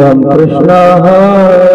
राम कृष्ण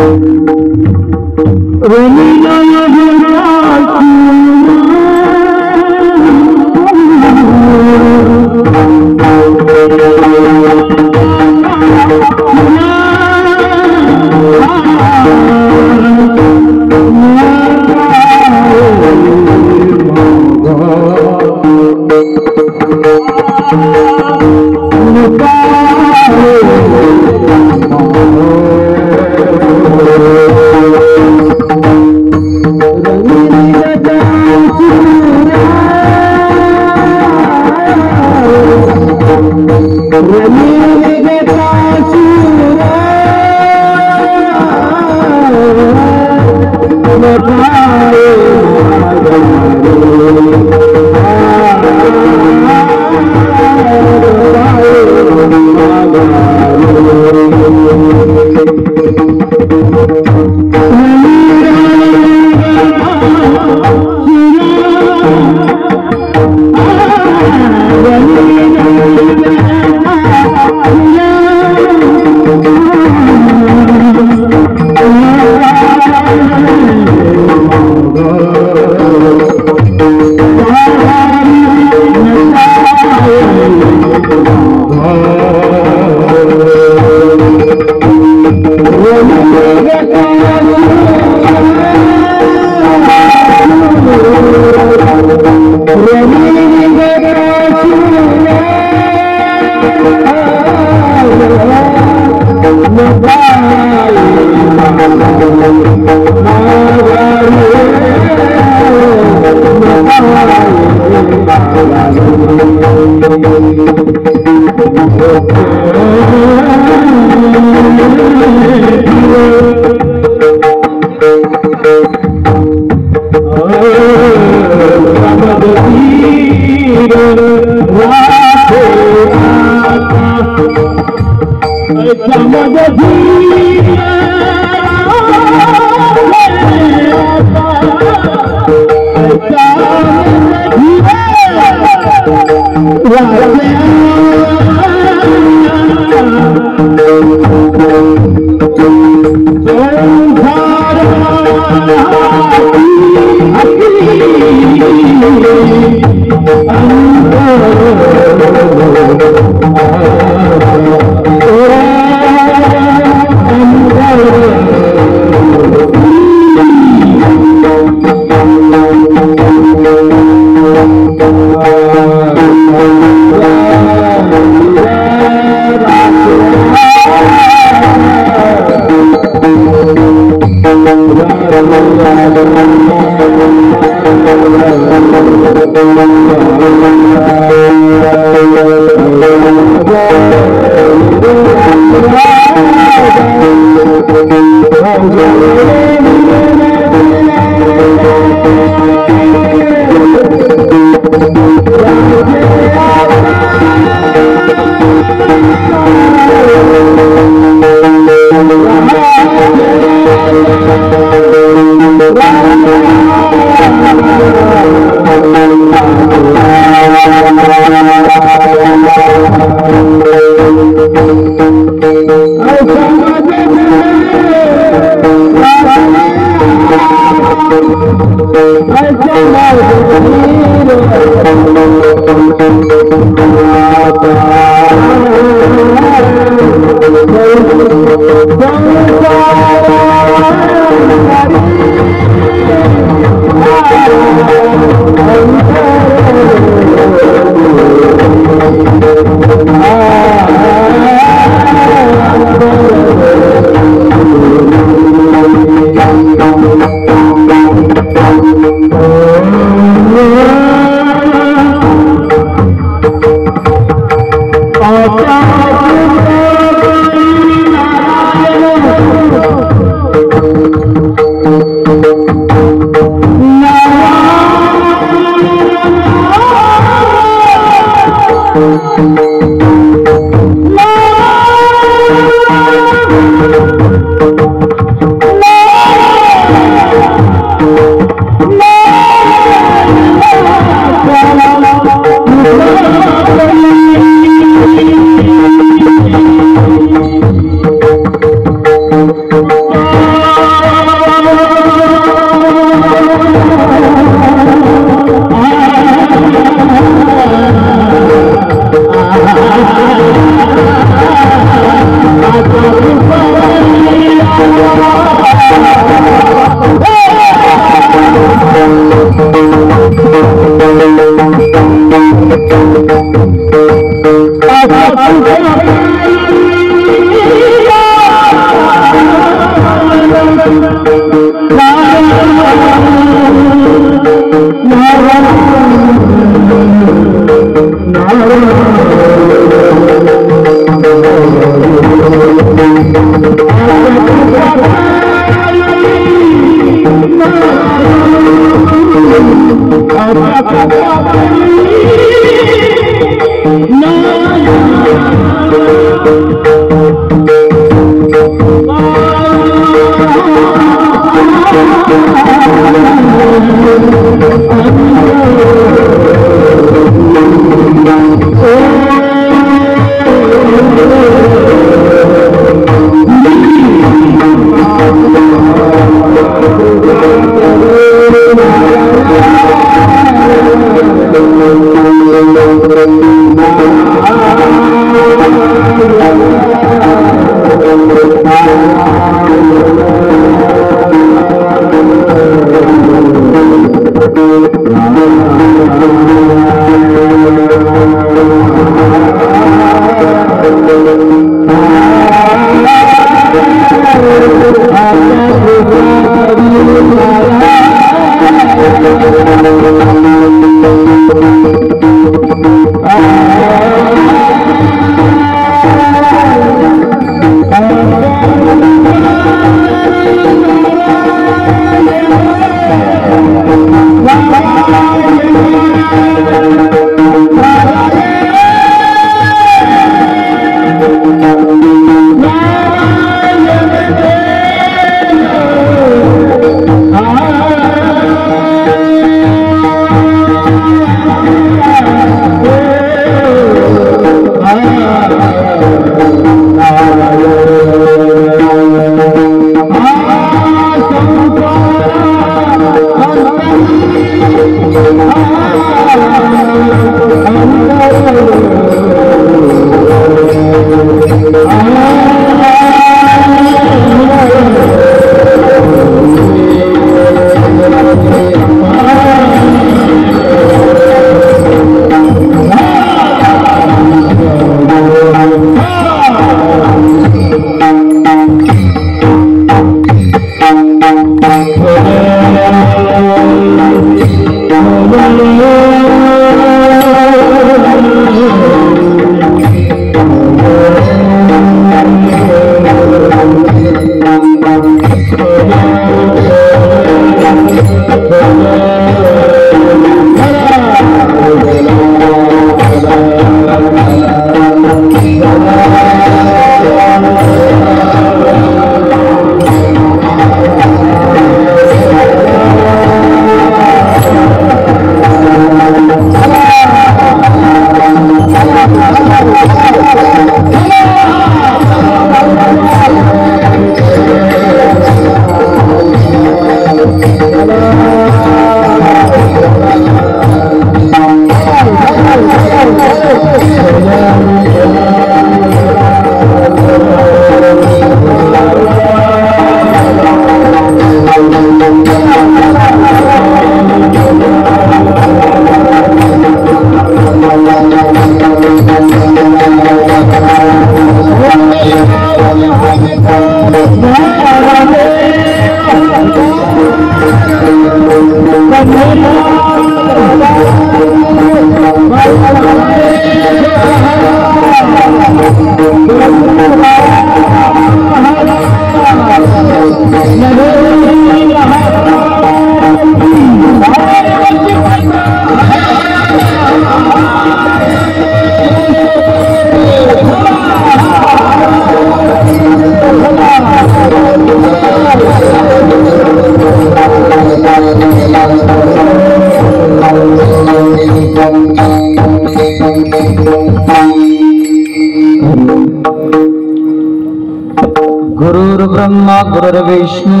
गुरुर्ब्रह्मा गुरुर्विष्णु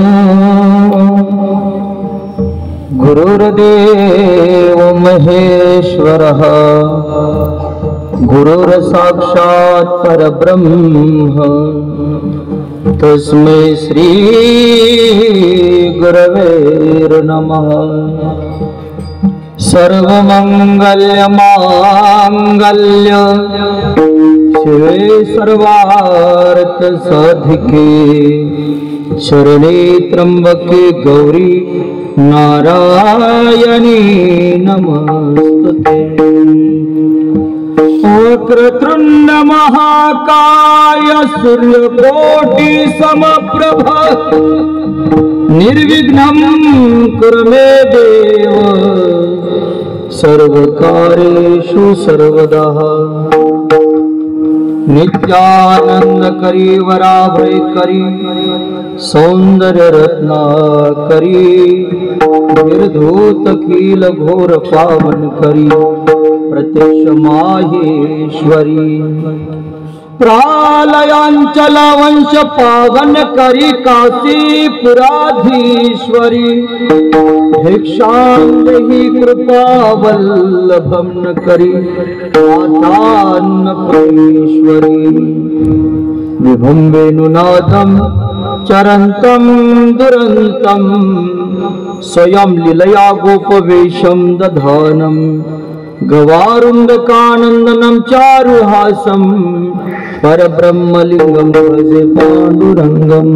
गुरुर्देव महेश्वरः गुरुर्साक्षात् परब्रह्म तस्मै श्री गुरवे नमः। सर्वमंगल्यमांगल्य शिवे सर्वार्थ साधिके शरणे त्र्यंबके गौरी नारायणी नमस्तुते। वक्रतुंड महाकाय सूर्यकोटि समप्रभ निर्विघ्नं कुरु मे देव सर्वकार्येषु सर्वदा। नित्यानंद करी वराभय करी सौंदर्य रत्ना करी निर्धूत खील घोर पावन करी प्रत्यक्ष माहेश्वरी। प्रालयांचल वंश पावन करी काशीपुराधीश्वरी। भिक्षां देहि कृपा वल्लभं न करी मातान्नपूर्णेश्वरी। विभुं वेणुनादं चरन्तं दुरन्तं स्वयं लीलया गोपवेशं दधानं गवारुण्डकानन्दनं चारुहासं परब्रह्मलिंगं भजे पाण्डुरङ्गम्।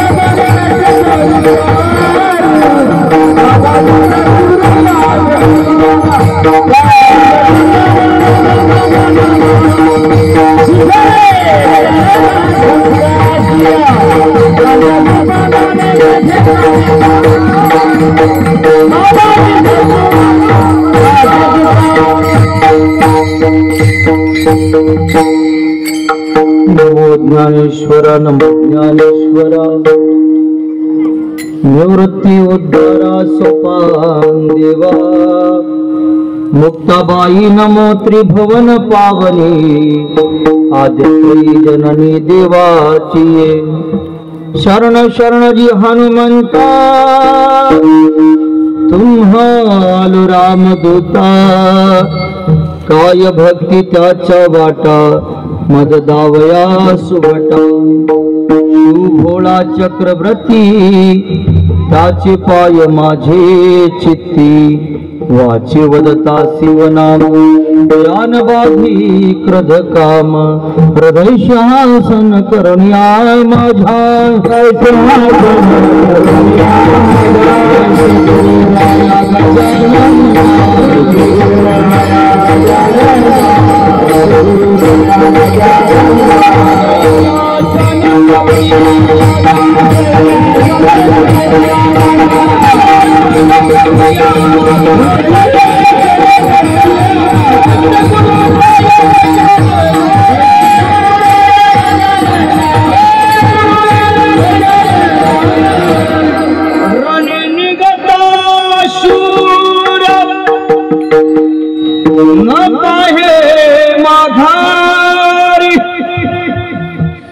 Thank you. निवृत्ती उद्धारा सोपान देवा मुक्ताबाई नमो त्रिभुवन पावनी आदित्री जननी देवाची शरण शरण जी हनुमंता तुम्हाल रामदूता काय भक्ती त्याच्या वाटा मद दावया सुभटा भोळा चक्रवर्ती त्याचे पाय माझे चित्ती वाचे वदता शिवनाम यान बाधी क्रोध काम हृदय शासन करण्याय माझा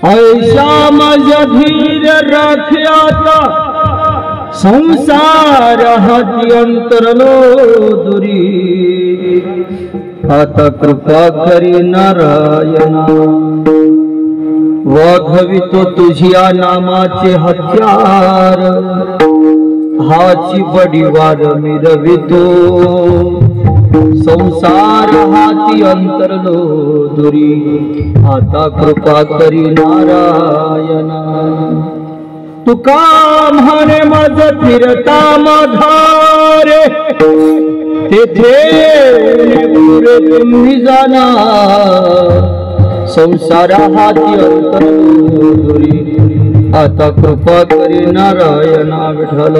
ऐसा मज धीर रख्याता संसार हत्यंतरलो दुरी आता कृपा करी नारायणा वाघवितो तुझिया नामाचे हत्यार हाची बडीवार मिरवितो संसार हाती अंतरलो दुरी आता कृपा करी नारायणा तुका म्हणे मज फिरता माघारे तेथे पुरे तुम्ही जाना संसार हाती अंतरलो दुरी आता कृपा करी नारायणा विठ्ठल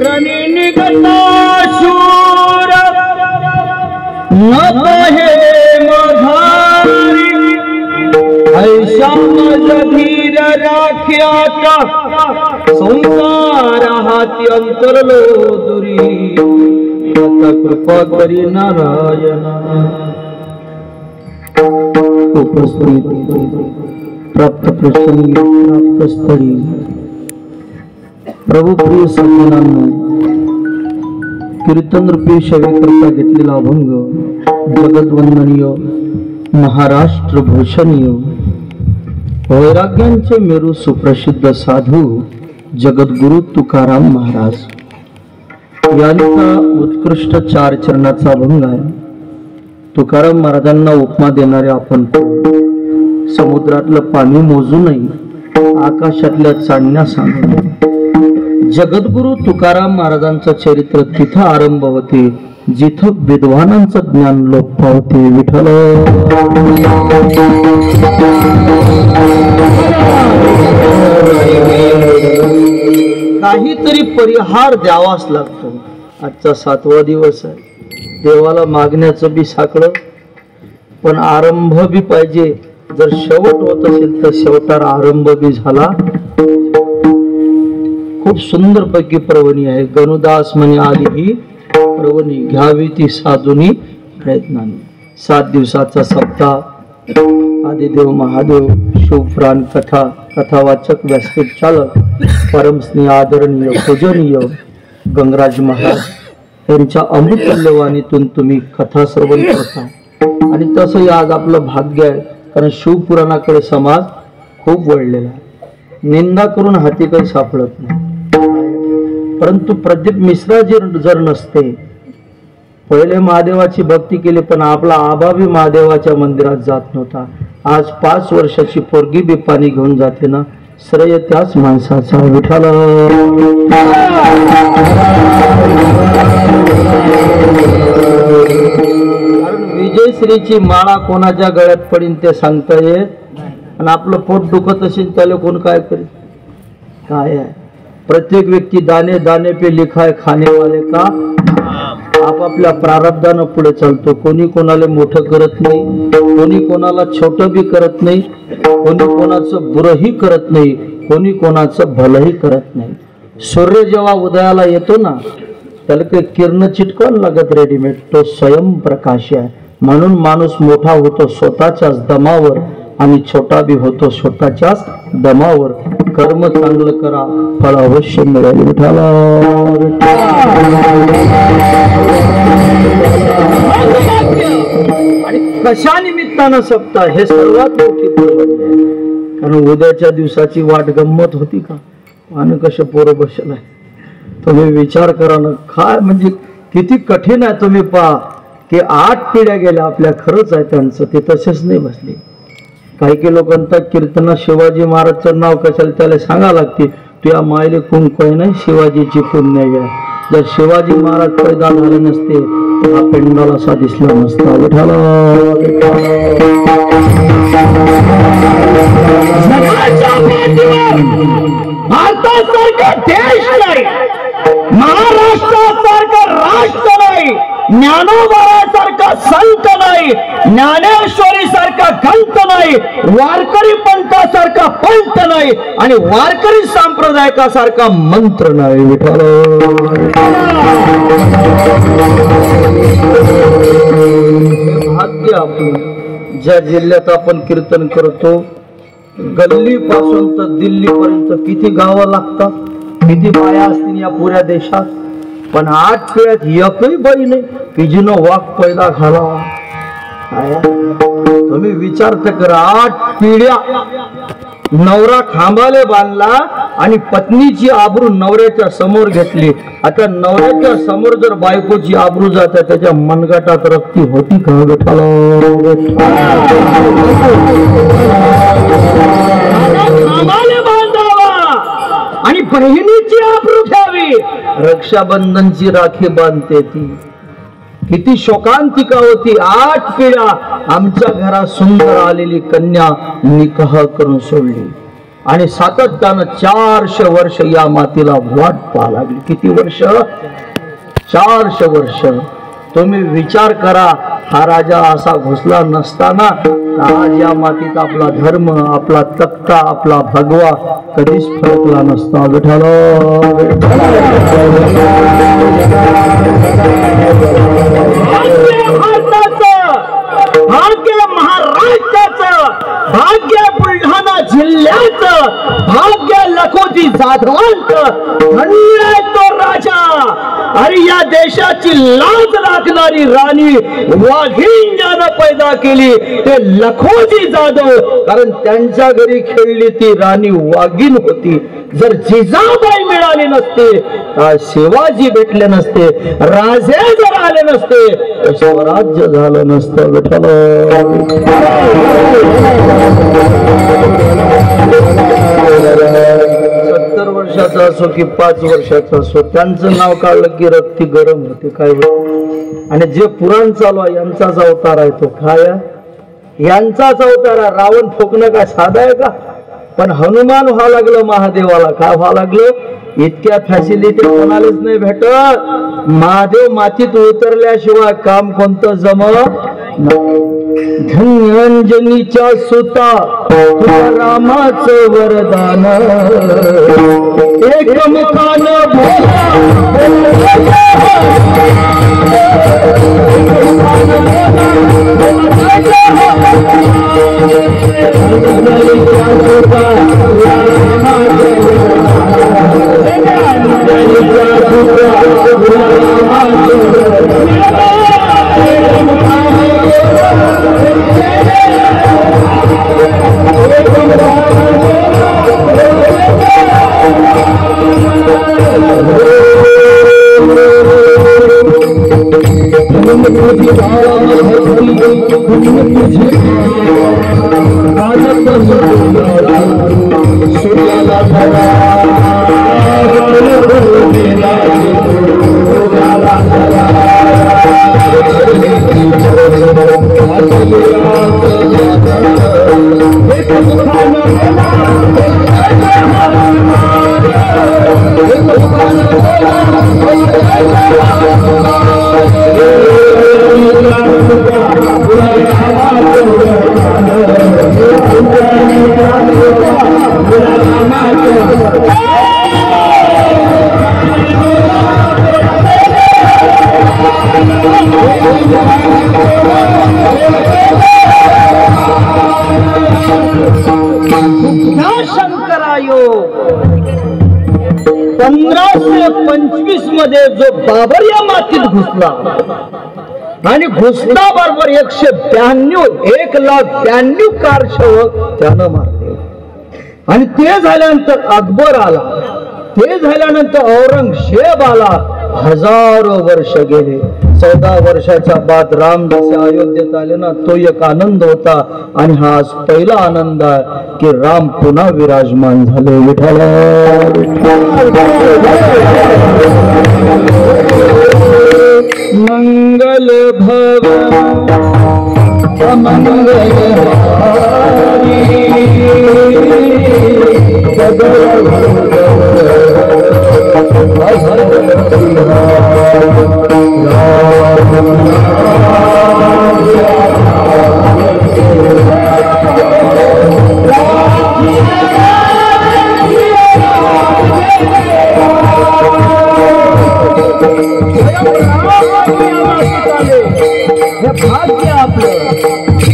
रणी निगता शूर न पाहे मधारी ऐसा मज धीर राख्याता संसार हाती अंतरलो दुरी आता कृपा करी नारायणा उपस्थित प्राप्त प्रसंगी प्राप्त स्थळी प्रभू प्रिय सज्जनांनो कीर्तन रूपी सेवेकरता घेतलेला अभंग जगद्वंदनीय महाराष्ट्र भूषणीय वैराग्यांचे मेरू सुप्रसिद्ध साधू जगद्गुरु तुकाराम महाराज यांचा उत्कृष्ट 4 चरणाचा अभंग आहे। तुकाराम महाराजांना उपमा देणारे आपण समुद्रातलं पाणी मोजू नये आकाशातल्या चांदण्या सांगू नये। जगद्गुरु तुकाराम महाराजांचं चरित्र तिथं आरंभ होते जिथं विद्वानांचं ज्ञान लोप पावते। विठ्ठल काहीतरी परिहार द्यावाच लागतो। आजचा 7वा दिवस आहे, देवाला मागण्याचं बी साकडं पण आरंभ बी पाहिजे। जर शेवट होत असेल तर शेवटार आरंभ बी झाला। खूप सुंदर पैकी प्रवणी आहे। गणुदास म्हणे आली ही प्रवणी घ्यावी ती साधुनी प्रयत्नाने। 7 दिवसाचा सप्ताह आदिदेव महादेव शुभप्राण कथा कथावाचक व्यासपीठ चालक परमस्नेह आदरणीय पूजनीय गंगराज महाराज यांच्या अमृतल्यवाणीतून तुम्ही कथा श्रवण करता आणि तसंही आज आपलं भाग्य आहे, कारण शिवपुराणाकडे समाज खूप वळलेला आहे। निंदा करून हाती काही सापडत नाही, परंतु प्रदीप मिश्रा जर नसते पहिले महादेवाची भक्ती केली पण आपला आबाबी महादेवाच्या मंदिरात जात नव्हता। आज 5 वर्षाची पोरगी बी पाणी घेऊन जाते ना, श्रेय त्याच माणसाचा। विठ्ठल केसरीची माळा कोणाच्या गळ्यात पडीन ते सांगता येत, आणि आपलं पोट दुखत असेल त्याला कोण काय करेल? काय आहे, प्रत्येक व्यक्ती दाने दाने पे लिखा है खाने वाले का, आपापल्या प्रारब्धानं पुढे चालतो. कोणी कोणाला मोठं करत नाही, कोणी कोणाला छोटं बी करत नाही, कोणी कोणाचं बुरही करत नाही, कोणी कोणाचं भलंही करत नाही. सूर्य जेव्हा उदयाला येतो ना, त्याला काही किरण चिटकवून लागत रेडीमेड, तो स्वयंप्रकाश आहे. म्हणून माणूस मोठा होतो स्वतःच्याच दमावर आणि छोटा बी होतो स्वतःच्याच दमावर. कर्म चांगलं करा, फळ अवश्य मिळेल. विठाला आणि कशा निमित्तानं सप्ताह हे सर्वात मोठी पर्वणी आहे. कारण उद्याच्या दिवसाची वाट गंमत होती का? आणि कसे पोरं बसलं आहे, तुम्ही विचार करा ना. काय म्हणजे किती कठीण आहे. तुम्ही पहा की 8 पिढ्या गेल्या आपल्या, खरंच आहे त्यांचं, ते तसेच नाही बसले. काही काही लोकांचा कीर्तना शिवाजी महाराजचं नाव कशाला त्याला सांगा लागते, तुझ्या मायले कुंकू नाही, शिवाजीची पुण्य आहे. जर शिवाजी महाराज पैदा झाले नसते हा पेंडाल असा दिसला नसता. विठाला भारतासारखा देश नाही, महाराष्ट्रासारखा राष्ट्र नाही, ज्ञानोबासारखा संत नाही, ज्ञानेश्वरी सारखा ग्रंथ नाही, वारकरी पंथासारखा पंथ नाही, आणि वारकरी संप्रदायकासारखा मंत्र नाही. विठाल भाग्य आपलं. ज्या जिल्ह्यात आपण कीर्तन करतो, गल्ली पासून तर दिल्ली पर्यंत किती गावं लागतात, किती बाया असतील या पुऱ्या देशात, पण 8 पिढ्यात एकही बाई नाही की जिनं वाक पैदा घालावा. तुम्ही विचार तर करा, 8 पिढ्या नवरा खांबाले बांधला आणि पत्नीची आबरू नवऱ्याच्या समोर घेतली. आता नवऱ्याच्या समोर जर बायकोची आबरू जाते, त्याच्या मनगटात रक्ती होती का? विठाला खांबाले बांधावा आणि बहिणीची आबरू घ्यावी. रक्षाबंधनची राखी बांधते ती. किती शोकांतिका होती. 8 पिढ्या आमच्या घरात सुंदर आलेली कन्या निकाह करून सोडली, आणि सातत्यानं 400 वर्ष या मातीला वाट पाहा लागली. किती वर्ष? 400 वर्ष. तुम्ही विचार करा, हा राजा असा घुसला नसताना आज या मातीत आपला धर्म, आपला तख्ता, आपला भगवा कधीच फरकला नसता. विठाला भाग्य महाराष्ट्राचं, भाग्य बुलढाणा जिल्ह्याचं, भाग्य लखोजी जाधवांचं. धन्य आहे तो राजा. अरे या देशाची लाज राखणारी राणी वाघीण ज्यानं पैदा केली ते लखोजी जाधव. कारण त्यांच्या घरी खेळली ती राणी वाघीण होती. जर जिजाबाई मिळाली नसते, शिवाजी भेटले नसते, राजे जर आले नसते, तर स्वराज्य झालं नसतं. विठ्ठल 70 वर्षाचा असो की 5 वर्षाचा असो, त्यांचं नाव काढलं की रक्ती गरम होते. काय आणि जे पुराण चालू आहे यांचाच अवतार आहे तो. काय यांचाच अवतार आहे. रावण फोकणं काय साधा आहे का? पण हनुमान व्हा लागलं महादेवाला. काय व्हा लागलं? इतक्या फॅसिलिटी कोणालाच नाही भेटत. महादेव मातीत उतरल्याशिवाय काम कोणतं जमत. धन्यंजनीच्या सुता तुझ्या रामाचं वरदान, एकमुखानं बोला शंकरायो 1525 मध्ये जो बाबर या मातीत घुसला आणि घुसला बरोबर 1,92 कारसेवक त्यानं मारले आणि ते झाल्यानंतर अकबर आला, ते झाल्यानंतर औरंगजेब आला. हजारो वर्ष गेले. 14 वर्षाच्या बाद राम जसे अयोध्येत आले ना, तो एक आनंद होता. आणि हा आज पहिला आनंद आहे की राम पुन्हा विराजमान झाले. विठ्ठल मंगल भव मंगल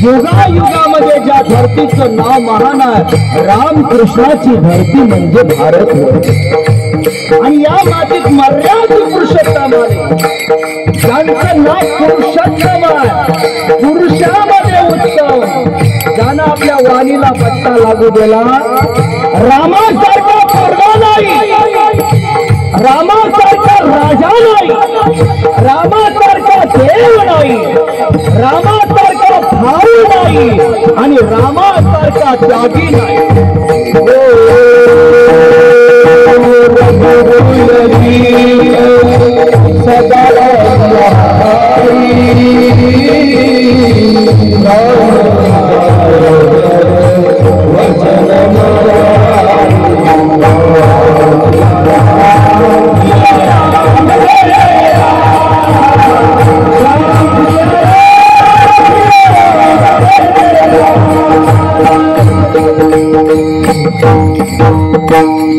युगायुगामध्ये ज्या धरतीचं नाव महान आहे, रामकृष्णाची धरती म्हणजे भारत होय. आणि या मातीत मर्यादित पुरुषोत्तम आले, ज्यांचं नाव पुरुषोत्तम आहे, पुरुषामध्ये उत्तम, ज्यानं आपल्या वाणीला पट्टा लागू दिला. रामासारखा पोरगा नाही, रामासारखा राजा नाही, रामासारखा देव नाही, रामासारखा भाऊ नाही आणि रामासारखा त्यागी नाही. सदा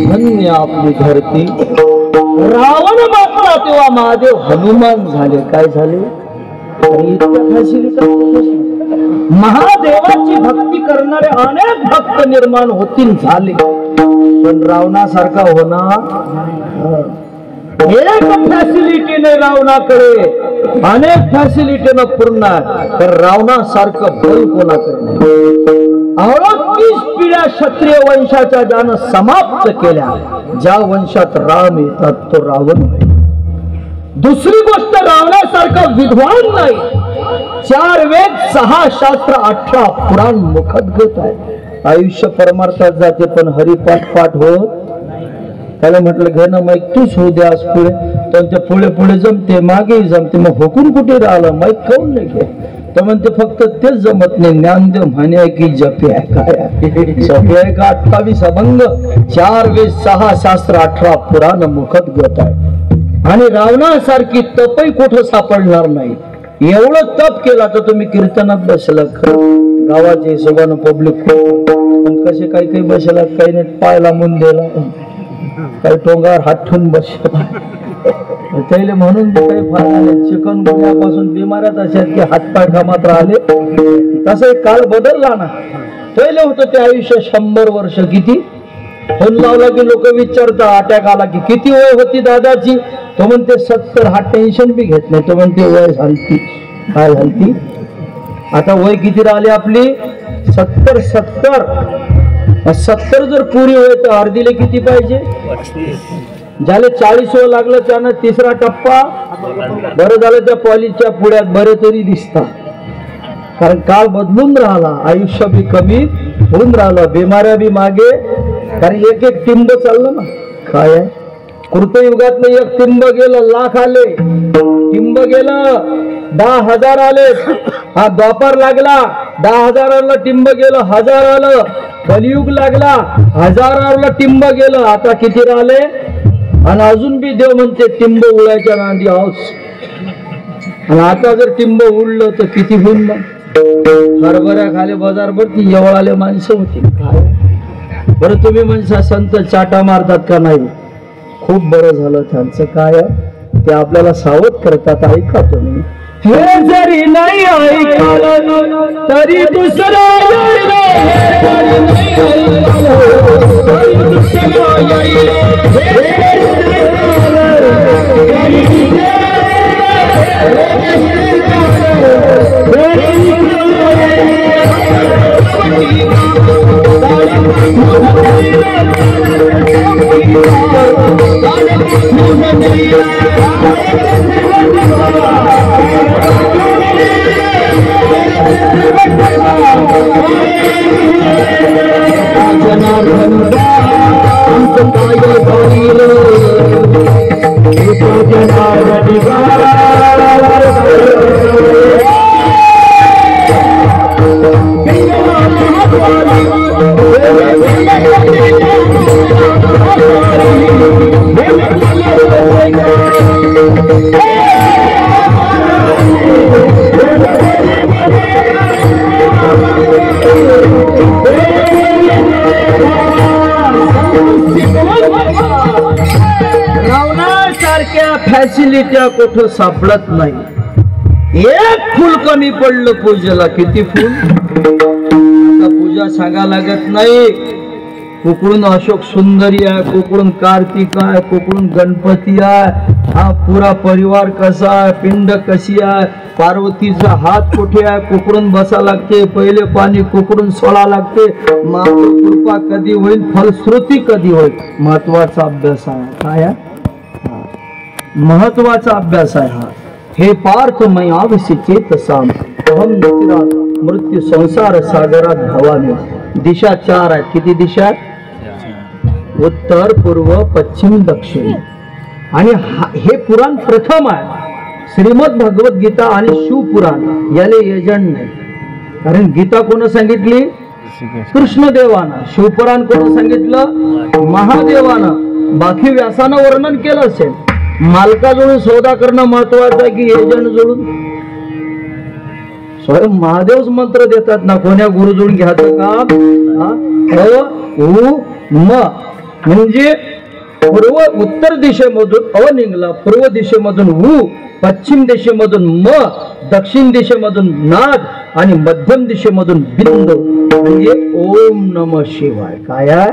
धन्य आपली धरती. रावण मारला तेव्हा महादेव हनुमान झाले. काय झाले? महादेवाची भक्ती करणारे अनेक भक्त निर्माण होतील झाले, पण रावणासारखा होणार एक फॅसिलिटी नाही रावणाकडे, अनेक फॅसिलिटीनं पूर्ण आहे, तर रावणासारखं बल कोणाकडे नाही. 38 पिढ्या क्षत्रिय वंशाच्या ज्यानं समाप्त केल्या, ज्या वंशात राम येतात तो रावण. दुसरी गोष्ट, रावणासारखा विद्वान नाही. 4 वेद, 6 शास्त्र, 18 पुराण मुखद्गत आहे. आयुष्य परमार्थात जाते पण हरिपाठ पाठ हो. त्याला म्हटलं घे ना माईक तूच होऊ द्या आज पुढे, पण ते पुढे पुढे जमते मागे जमते, मग हुकून कुठे राहिलं माईक काऊन नाही घे. तर म्हणते फक्त तेच जमत नाही, ज्ञानदेव म्हणे की जपे आहे काय जपे आहे का 28 अभंग, 4 वेद, 6 शास्त्र, 18 पुराण मुखद्गत आहे. आणि रावणासारखी तपही कुठं सापडणार नाही. एवढं तप केला तर तुम्ही कीर्तनात बसला, खरं गावाच्या हिशोबानं पब्लिक, पण कसे काही काही बसला, काही नाही पायला मुन दिला, काही टोंगावर हात ठेवून बसला. त्याला म्हणून काही फार आले, चिकन गुन्ह्यापासून बिमाऱ्यात अशा की हातपाय कामात राहिले. तसं काल बदलला ना. पहिले होतं ते आयुष्य 100 वर्ष. किती फोन लावला की लोक विचारतात अटॅक आला की किती वय होती दादाची, तो म्हणते 70. हा टेन्शन बी घेत नाही, तो म्हणते वय झालती. काय झालती? आता वय किती राहिली आपली? 70. 70 जर पुरी होय तर अर्धीले किती पाहिजे? ज्याला 40 वय लागलं त्यानं 3रा टप्पा. बरं झालं त्या पॉलिसच्या पुढ्यात बरे तरी दिसतात, कारण काळ बदलून राहिला, आयुष्य बी कमी होऊन राहिलं, बिमाऱ्या बी मागे. कारण एक टिंब चाललं ना. काय आहे कृतयुगात एक टिंब गेलं, लाख आले. टिंब गेलं 10,000 आले. हा द्वापार लागला, 10,000ला टिंब गेलं, 1000 आलं. कलियुग लागला, 1000ला टिंब गेलं. आता किती राहिले? आणि अजून बी देव म्हणते टिंब उडायच्या नांदी आहोत. आणि आता जर टिंब उडलं तर किती होईल ना. हरभऱ्या खाली बाजारवरती एवढाले माणसं होती काय. बरं तुम्ही म्हणजे संत चाटा मारतात का नाही. खूप बरं झालं त्यांचं काय ते आपल्याला सावध करतात. ऐका तुम्ही हे जरी नाही ऐकलं तरी दुसरं फॅसिलिटी कुठं सापडत नाही. एक फुल कमी पडलं पूजेला. किती फुल आता पूजा सांगा लागत नाही. कोकणून अशोक सुंदरी आहे, कोकणून कार्तिक आहे, कोकणून गणपती आहे. हा पुरा परिवार कसा आहे, पिंड कशी आहे, पार्वतीचा हात कुठे आहे, कोकणून बसा लागते, पहिले पाणी कोकणून सोडा लागते. महादेव कृपा कधी होईल, फलश्रुती कधी होईल, महत्वाचा अभ्यास आहे. काय महत्वाचा अभ्यास आहे हा. हे पार्थ मयाविषयी चेतसाम अहम नचिरात मृत्यू संसार सागरात भवानी. दिशा 4 आहेत. किती दिशा? उत्तर, पूर्व, पश्चिम, दक्षिण. आणि हे पुराण प्रथम आहे. श्रीमद भगवत गीता आणि शिवपुराण याले एजंट नाही. कारण गीता कोण सांगितली? कृष्णदेवानं. शिवपुराण कोण सांगितलं? महादेवानं. बाकी व्यासानं वर्णन केलं असेल. मालकाजवळून सौदा करणं महत्वाचं आहे की एजंट जोडून? स्वयं महादेवच मंत्र देतात ना. कोण्या गुरु जोडून घ्यायचं का? म्हणजे पूर्व उत्तर दिशेमधून अ निघला, पूर्व दिशेमधून उ, पश्चिम दिशेमधून म, दक्षिण दिशेमधून नाद आणि मध्यम दिशेमधून बिंदू म्हणजे ओम नमः शिवाय. काय आहे?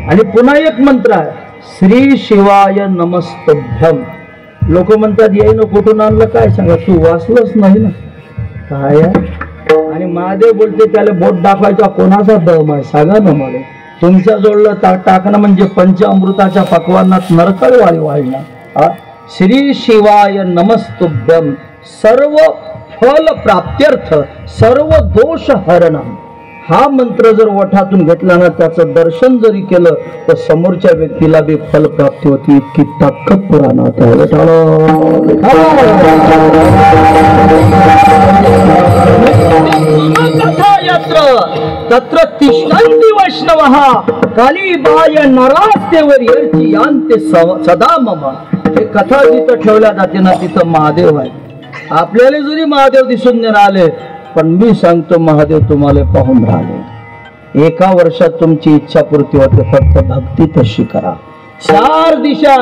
आणि पुन्हा एक मंत्र आहे श्री शिवाय नमस्तभ्यम. लोक म्हणतात येईन कुठून आणलं काय सांगा, तू वाचलंच नाही ना. काय आणि महादेव बोलते त्याला बोट दाखवायचा कोणाचा दम आहे सांगा ना मला. तुमच्या जोडलं टाकणं म्हणजे पंचामृताच्या पक्वानात नरकळवाळी वाढणार. श्री शिवाय नमस्तुभ्यम सर्व फल प्राप्त्यर्थ सर्व दोष हरणम. हा मंत्र जर ओठातून घेतला ना, त्याचं दर्शन जरी केलं तर समोरच्या व्यक्तीला बी फल प्राप्ती होती. इतकी ताकद पुराणात आहे. तत्र तिष्ठन्ति वैष्णवः कालीबाय नरास्तेवर येची यांते सदा मम. हे कथा जिथं ठेवल्या जाते ना तिथं महादेव आहे. आपल्याला जरी महादेव दिसून नाही आले पण मी सांगतो महादेव तुम्हाला पाहून राहिले. एका वर्षात तुमची इच्छा पूर्ती होते. फक्त भक्ती तशी करा. 4 दिशा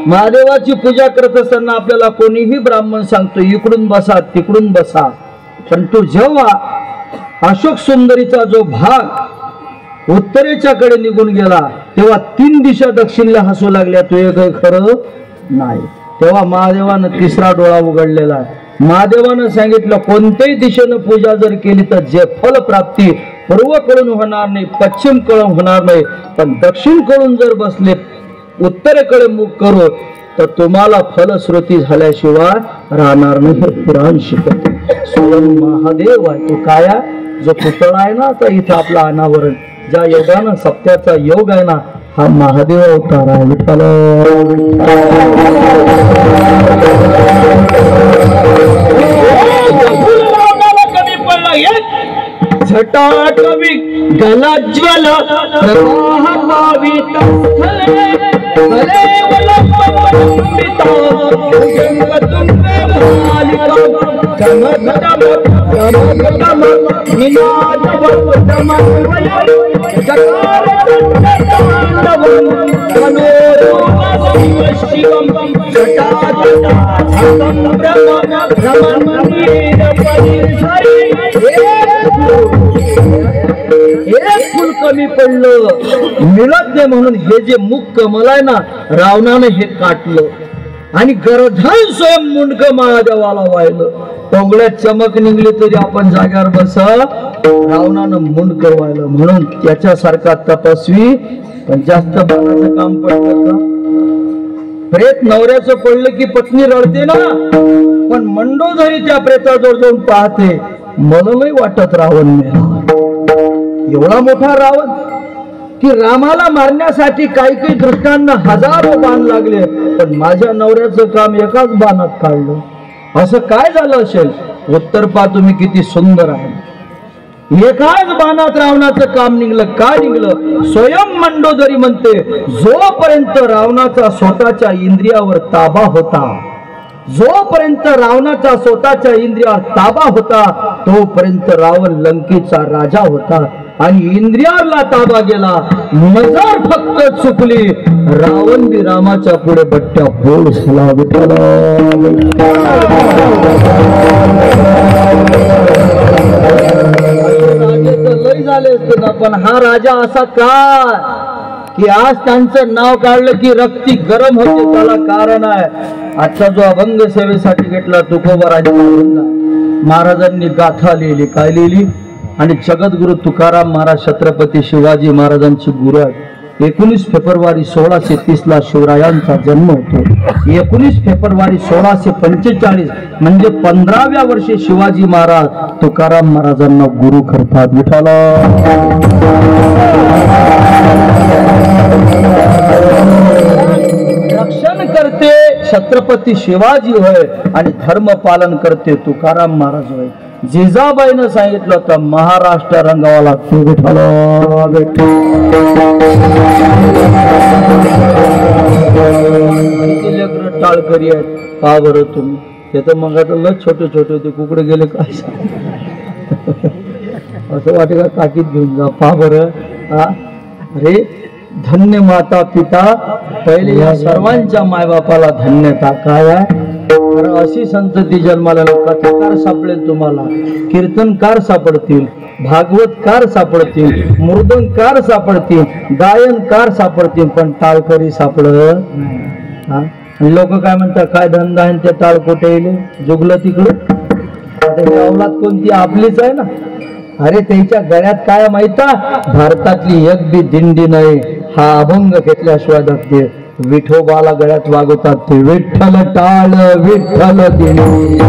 महादेवाची पूजा करत असताना आपल्याला कोणीही ब्राह्मण सांगतो इकडून बसा तिकडून बसा. पण तो जेव्हा अशोक सुंदरीचा जो भाग उत्तरेच्या कडे निघून गेला तेव्हा 3 दिशा दक्षिणला हसू लागल्या. तो एक खरं नाही. तेव्हा महादेवानं 3रा डोळा उघडलेला आहे. महादेवानं सांगितलं कोणत्याही दिशेनं पूजा जर केली तर जे फल प्राप्ती पूर्वकडून होणार नाही, पश्चिमकडून होणार नाही, पण दक्षिणकडून जर बसले उत्तरेकडे मुख करू तर तुम्हाला फलश्रुती झाल्याशिवाय राहणार नाही. हे पुराण शिकवते. स्वयं महादेव आहे. तो काय आहे? जो पुतळा आहे ना तर इथं आपला अनावरण ज्या योगानं सत्याचा योग आहे ना हा महादेव अवतार आहे. विठ्ठल कमी पडला झटाटवी गलाज्वल प्रवाह पावित स्थले एक फुल कमी पडलं मिळत नाही म्हणून हे जे मुख कमल आहे ना रावणाने हे काटलं आणि गरधान स्वयं मुंडक महादेवाला वाहिलं. टोंगळ्यात चमक निघली तरी आपण जाग्यावर बस, रावणानं मुंडक वाहिलं. म्हणून त्याच्यासारखा तपस्वी पण जास्त बाणाचं काम पडलं का? प्रेत नवऱ्याचं पडलं की पत्नी रडते ना, पण मंडोदरी त्या प्रेताजवळ जाऊन पाहते. मला नाही वाटत रावण मेला. एवढा मोठा रावण की रामाला मारण्यासाठी काही काही दृष्टांना हजारो बाण लागले, पण माझ्या नवऱ्याचं काम एकाच बाणात काढलं. असं काय झालं असेल? उत्तर पहा तुम्ही किती सुंदर आहे. एकाच बाणात रावणाचं काम निघलं. काय निघलं? स्वयं मंडोदरी म्हणते, जोपर्यंत रावणाचा स्वतःच्या इंद्रियावर ताबा होता, जोपर्यंत रावणाचा स्वतःच्या इंद्रियावर ताबा होता तोपर्यंत रावण लंकेचा राजा होता. आणि इंद्रियाला ताबा गेला, नजर फक्त चुकली, रावण बी रामाच्या पुढे बट्ट्या फोड झाला. लय झाले असते ना, पण हा राजा असा का की आज त्यांचं नाव काढलं की रक्ती गरम होते. त्याला कारण आहे, आजचा जो अभंग सेवेसाठी घेतला तुकोबाराजा महाराजांनी गाथा लिहिली. काय लिहिली? आणि जगद्गुरु तुकाराम महाराज छत्रपती शिवाजी महाराजांची गुरु आहेत. 19 फेब्रुवारी 1630 ला शिवरायांचा जन्म होतो. 19 फेब्रुवारी 1645 म्हणजे 15व्या वर्षी शिवाजी महाराज तुकाराम महाराजांना गुरु करतात. विठाला रक्षण करते छत्रपती शिवाजी होय आणि धर्म पालन करते तुकाराम महाराज होय. जिजाबाईनं सांगितलं तर महाराष्ट्र रंगावा लागतो. टाळकरी आहेत पहा बरं तुम्ही. ते तर मग आता छोटे छोटे होते, कुकडे गेले काय असं वाटे का ताकीद घेऊन जा. पहा बरं. अरे धन्य माता पिता, पहिले या सर्वांच्या मायबापाला धन्यता. काय आहे? अशी संतती जन्माला कथाकार सापडेल तुम्हाला, कीर्तनकार सापडतील, भागवतकार सापडतील, मृदंगकार सापडतील, गायनकार सापडतील, पण टाळकरी सापडत नाही. लोक काय म्हणतात, काय धंदा आहे त्या टाळ कुठे येईल जुगलं तिकडं. अवलाद कोणती? आपलीच आहे ना. अरे त्याच्या गळ्यात काय माहिता? भारतातली एक बी दिंडी नाही हा अभंग घेतल्याशिवाय जाते. विठोबाला गळ्यात वागवतात ते. विठ्ठल टाळ विठ्ठल दिंडी,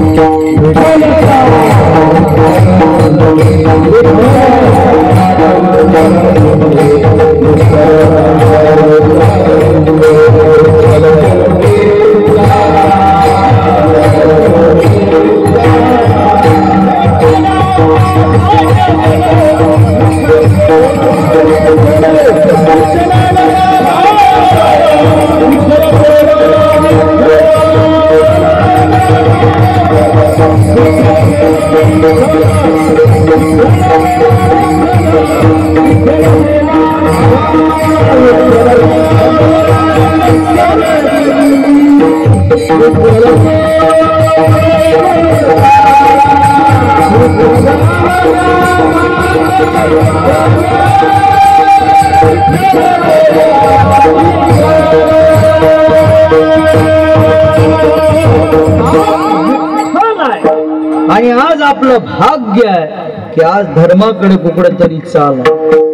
आणि आज आपलं भाग्य आहे की आज धर्माकडे कुठे तरी चाला.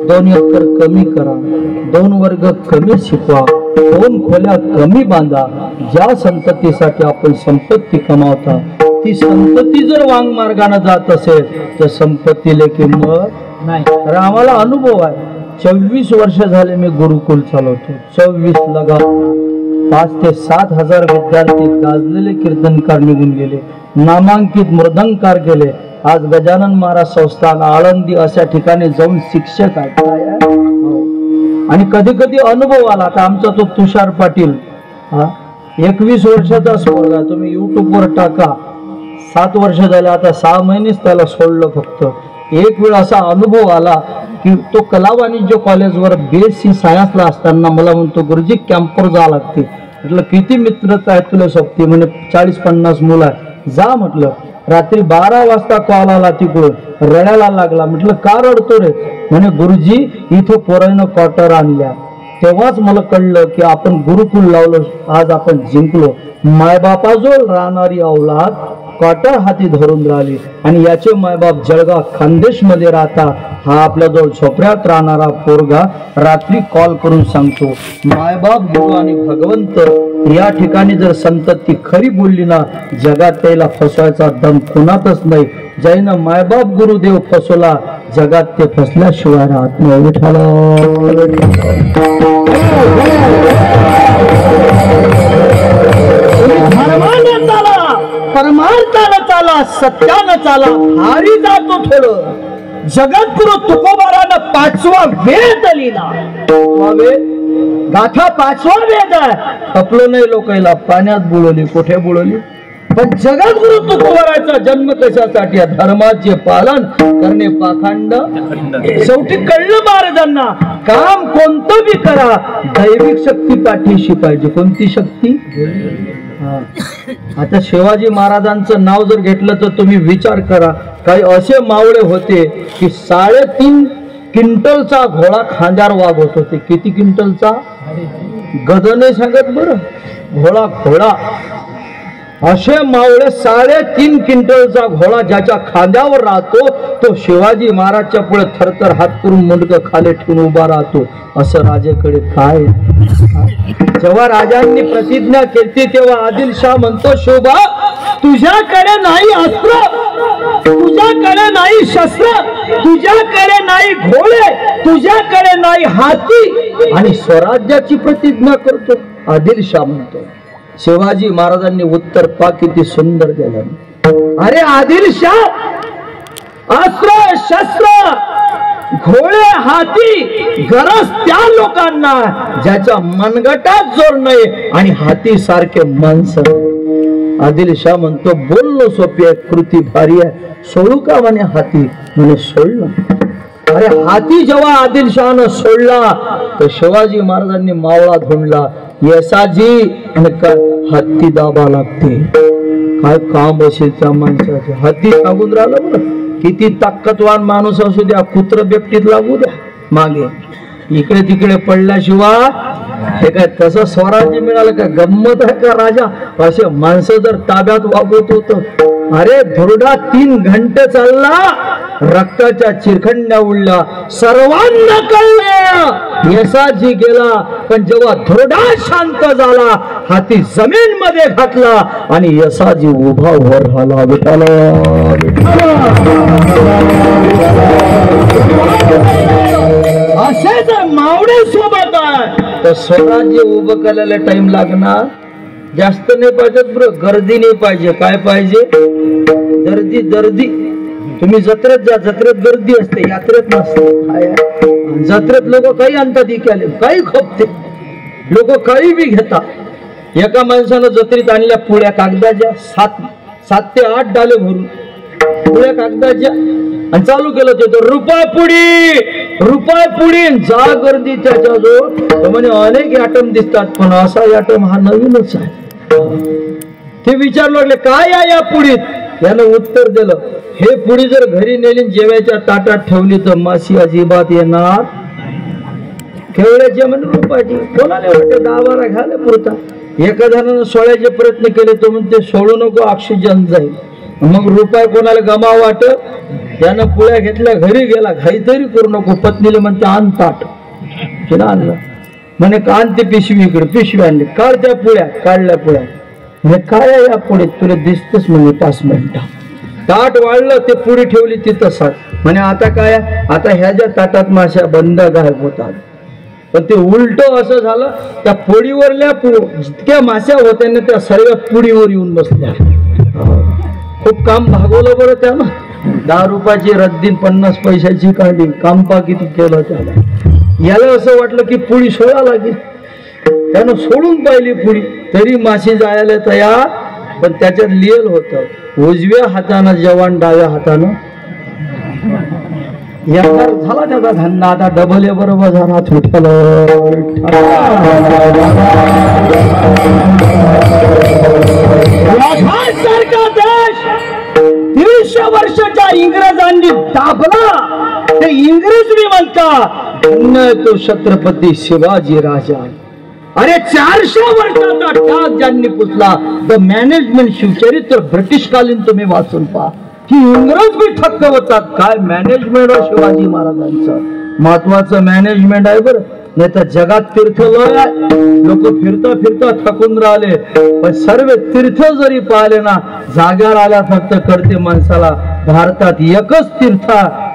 2 एकर कमी करा, 2 वर्ग कमी शिकवा, 2 खोल्या कमी बांधा. ज्या संततीसाठी आपण संपत्ती कमावता ती संपत्ती जर वांग मार्गाने जात असेल तर संपत्तीला किंमत नाही. तर आम्हाला अनुभव आहे. 24 वर्ष झाले मी गुरुकुल चालवतो. 24 लगा 5 ते 7 हजार विद्यार्थी गाजलेले कीर्तनकार निघून गेले, नामांकित मृदंगकार गेले. आज गजानन महाराज संस्थान आळंदी अशा ठिकाणी जाऊन शिक्षक आहेत. आणि कधी कधी अनुभव आला. आता आमचा तो तुषार पाटील 21 वर्षाचा मुलगा, तुम्ही युट्यूबवर टाका, 7 वर्ष झाले, आता 6 महिनेच त्याला सोडलं फक्त. एक वेळ असा अनुभव आला की तो कला वाणिज्य कॉलेजवर BSc सायन्सला असताना मला म्हणतो, गुरुजी कॅम्पवर जावं लागते. म्हटलं किती मित्रता आहेत तुला सोबती? म्हणे 40-50 मुलं आहे. जा म्हटलं. रात्री 12 वाजता कॉल आला तिकडून, रडायला लागला. म्हटलं का रडतो रे? म्हणे गुरुजी इथं पोरानं क्वार्टर आणल्या. तेव्हाच मला कळलं की आपण गुरुकुल लावलं, आज आपण जिंकलो. मायबापाजवळ राहणारी अवलाद क्वार्टर हाती धरून राहिली आणि याचे मायबाप जळगाव खानदेश मध्ये राहता. हा आपल्याजवळ झोपड्यात राहणारा पोरगा रात्री कॉल करून सांगतो, मायबाप गुरु आणि भगवंत या ठिकाणी जर संतती खरी बोलली ना, जगात त्याला फसवायचा दम कुणातच नाही. जैन मायबाप गुरुदेव फसवला, जगात ते फसल्याशिवाय राहत नाही. धर्मानं चाला, परमार्थानं चाला, सत्यानं चाला, हारी जातो थोडं. जगद्गुरु तुकोबारानं 5वा वेद लिहिला. गाथा 5वा वेद आहे. खपलो नाही लोकांना, पाण्यात बुडवली. कुठे बुडवली? पण जगद्गुरु तुकोबाराचा जन्म कशासाठी? धर्माचे पालन करणे पाखंड. शेवटी कळलं महाराजांना, काम कोणतं बी करा, दैविक शक्ती पाठीशी पाहिजे. कोणती शक्ती? आता शिवाजी महाराजांचं नाव जर घेतलं तर तुम्ही विचार करा, काही असे मावळे होते की 3.5 क्विंटलचा घोडा खांद्यावर वागवत होते. किती क्विंटलचा? गद नाही सांगत बरं, घोडा. असे मावळे 3.5 क्विंटलचा घोडा ज्याच्या खांद्यावर राहतो तो शिवाजी महाराजच्या पुढे थरथर हात करून मुंडकं खाली ठेवून उभा राहतो. असं राजेकडे काय? जेव्हा राजांनी प्रतिज्ञा केली तेव्हा आदिलशाह म्हणतो, शोभा तुझ्याकडे नाही अस्त्र, तुझ्याकडे नाही शस्त्र, तुझ्याकडे नाही घोडे, तुझ्याकडे नाही हाती आणि स्वराज्याची प्रतिज्ञा करतो. आदिलशाह म्हणतो. शिवाजी महाराजांनी उत्तर पा किती सुंदर दिलं. अरे आदिलशाह, अस्त्र शस्त्र घोडे हाती गरज त्या लोकांना ज्याच्या मनगटात जोर नाही आणि हाती सारखे माणसं. आदिलशाह म्हणतो, बोललो सोपी आहे, कृती भारी आहे, सोडू का म्हणे हाती? म्हणे सोडलं. अरे हाती जेव्हा आदिलशाहनं सोडला तर शिवाजी महाराजांनी मावळा धुंडला. येसाजी हत्ती दाबा लागते. काय काम असेल त्या माणसाचे? हत्ती सांगून राहिलं बरं. किती ताकदवान माणूस असू द्या, कुत्र बेपटीत लागू द्या, मागे इकडे तिकडे पडल्याशिवाय हे काय तसं स्वराज्य मिळालं का? गंमत आहे का राजा? असे माणसं जर ताब्यात वागवत होत. अरे धुरडा 3 घंटे चालला, रक्ताच्या चिरखंड्या उडल्या, सर्वांना कळलं येसाजी गेला. पण जेव्हा धुरडा शांत झाला, हाती जमीन मध्ये घातला आणि येसाजी उभा वर राहिला. असे जर मावळे सोबत आहे तर स्वराज्य उभं करायला टाइम लागणार. जास्त नाही पाहिजे बरं, गर्दी नाही पाहिजे. काय पाहिजे? दर्दी. तुम्ही जत्रेत जा, जत्रेत गर्दी असते, यात्रेत नसते. जत्रेत लोक काही आणतात, इकाले काही खोपते, लोक काही बी घेतात. एका माणसानं जत्रेत आणल्या पुळ्या कागदाच्या 7 ते 8 डाले भरून पुळ्या कागदाच्या आणि चालू केलं ते रुपये पुडी जा गर्दी त्याच्याजवळ. म्हणजे अनेक ॲटम दिसतात पण असा ॲटम हा नवीनच आहे. ते विचारू लागले काय आहे या पुडीत? यानं उत्तर दिलं, हे पुडी जर घरी नेली जेवायच्या ताटात ठेवली तर माशी अजिबात येणार. केवढ्याचे म्हणजे रुपयाची. कोणाला वाटते 10-12 घ्यायला पुरता. एका जणानं सोडायचे प्रयत्न केले तो म्हणते सोडू नको, ऑक्सिजन जाईल. मग रुपये कोणाला गमाव वाटत. त्यानं पुळ्या घेतल्या, घरी गेला, घाई तरी करू नको. पत्नीला म्हणते आण ताट. तिला आणलं. म्हणे आणते पिशवी, इकडे पिशवी आणली, काढ त्या पुळ्या. काढल्या पुळ्या. म्हणजे काय आहे या पुढे? तुला दिसतच म्हणजे 5 मिनिटं. ताट वाढलं, ते पुडी ठेवली तिथं सात. म्हणे आता काय? आता ह्या ज्या ताटात माश्या बंद गायब होतात. पण ते उलट असं झालं, त्या पोळीवरल्या जितक्या माश्या होत्या ना त्या सर्व पुडीवर येऊन बसल्या. खूप काम भागवलं बरं त्यानं. 10 रुपयाची रद्दी 50 पैशाची काढली. काम पा किती केलं त्याला. याला असं वाटलं की पुळी सोडा लागेल, त्यानं सोडून पाहिली पुळी, तरी माशी जायला तयार. पण त्याच्यात लिहिलं होतं उजव्या हातानं जवान डाव्या हातानं. याचा झाला त्याचा धंदा. आता डबल बरोबर झाला. सारखा देश 300 वर्षाच्या इंग्रजांनी दाबला. ते इंग्रज मी म्हणता तो छत्रपती शिवाजी राजा. अरे 400 वर्षाचा टाक ज्यांनी पुसला. द मॅनेजमेंट शिवचरित्र ब्रिटिशकालीन तुम्ही वाचून पहा की इंग्रज बी थक्क होतात. काय मॅनेजमेंट शिवाजी महाराजांचं. महत्वाचं मॅनेजमेंट आहे बरं. नाही तर जगात तीर्थलोय लोक फिरता फिरता थकून राहिले. पण सर्व तीर्थ जरी पाहिले ना, जाग्यावर आल्या फक्त कळते माणसाला भारतात एकच तीर्थ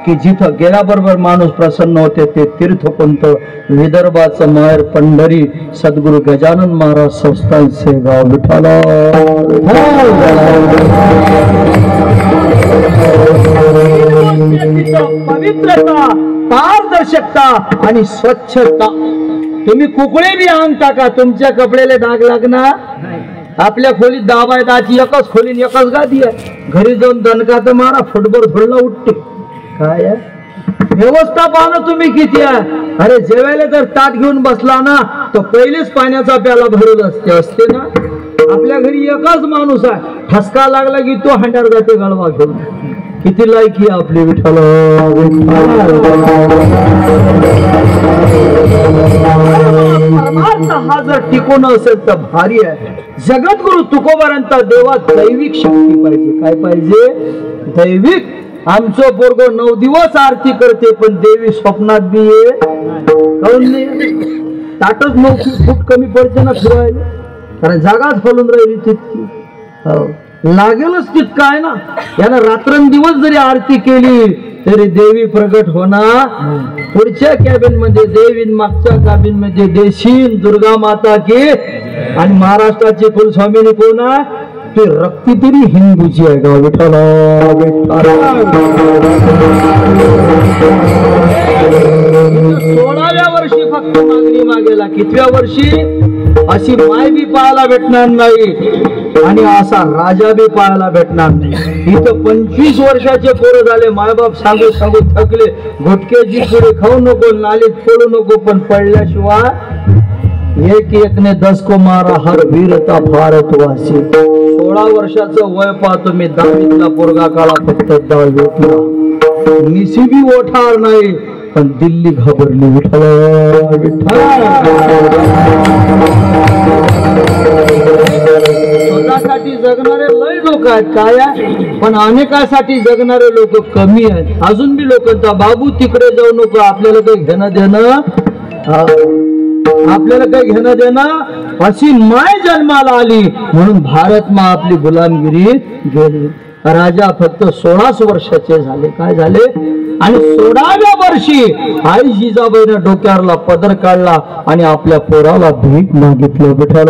की जिथं गेल्याबरोबर माणूस प्रसन्न होते ते तीर्थ कोणतं. विदर्भाचं माहेर पंढरी. सद्गुरु गजानन महाराज संस्थान शेगाव. विठ्ठला पवित्रता, पारदर्शकता आणि स्वच्छता. तुम्ही कुकळे बी अंग टाका, तुमच्या कपड्याला डाग लागणार. आपल्या खोलीत दाबाय दाची एकच खोलीत एकच गादी आहे. घरी जाऊन दणका तर मारा, फुटबॉल धुळला उठते. काय आहे व्यवस्था पाहणं तुम्ही किती आहे. अरे जेवायला जर ताट घेऊन बसला ना तर पहिलेच पाण्याचा प्याला भरत असते ना. आपल्या घरी एकच माणूस आहे, ठसका लागला की तो हांड्यावर जाते गळवा घेऊन. किती लायकी आपली विठ्ठल. हा जर टिकून असेल तर भारी आहे. जगद्गुरु तुकोबारांचा देवात दैविक शक्ती पाहिजे. काय पाहिजे? दैविक. आमचं पोरग 9 दिवस आरती करते पण देवी स्वप्नात बी ये. काऊन नाही? ताटच 9 फूट कमी पडते ना फिरायला, कारण जागाच फलून राहिली तितकी. लागेलच तितकं आहे ना. यानं रात्रंदिवस जरी आरती केली तरी देवी प्रगट होणार. पुढच्या कॅबिन मध्ये देवीन, मागच्या कॅबिन मध्ये देशील. दुर्गा माता की. आणि महाराष्ट्राची कुलस्वामिनी कोण आहे? ते रक्ती तरी हिंदूची आहे का? विठ्ठला 16व्या वर्षी फक्त मागणी मागेला. कितव्या वर्षी? अशी माय बी पाहायला भेटणार नाही आणि असा राजा बी पाहायला भेटणार नाही. इथं 25 वर्षाचे पोरं झाले. मायबाप सांगू सांगू थकले. घोटक्याची पुढे खाऊ नको, नालीत पडू नको, पण पडल्याशिवाय एक एक ने 10 को मारा हर वीरता भारतवासी. 16 वर्षाचं वय पाहतो मी. 10वीतला पोरगा काळा फक्त 10वीतला. निसिबी ओठार नाही पण दिल्ली घाबरली. विठ्ठल स्वतःसाठी जगणारे लय लोक आहेत काय, पण अनेकासाठी जगणारे लोक कमी आहेत. अजून बी लोकांचा बाबू तिकडे जाऊ नको, आपल्याला काही घेणं देणं, आपल्याला काही घेणं देणं. अशी माय जन्माला आली म्हणून भारत मा आपली गुलामगिरी गेली. राजा फक्त 16 वर्षाचे झाले. काय झाले? आणि 16व्या वर्षी आई जिजाबाईनं डोक्यावरला पदर काढला आणि आपल्या पोराला भीक मागितलं. विठ्ठल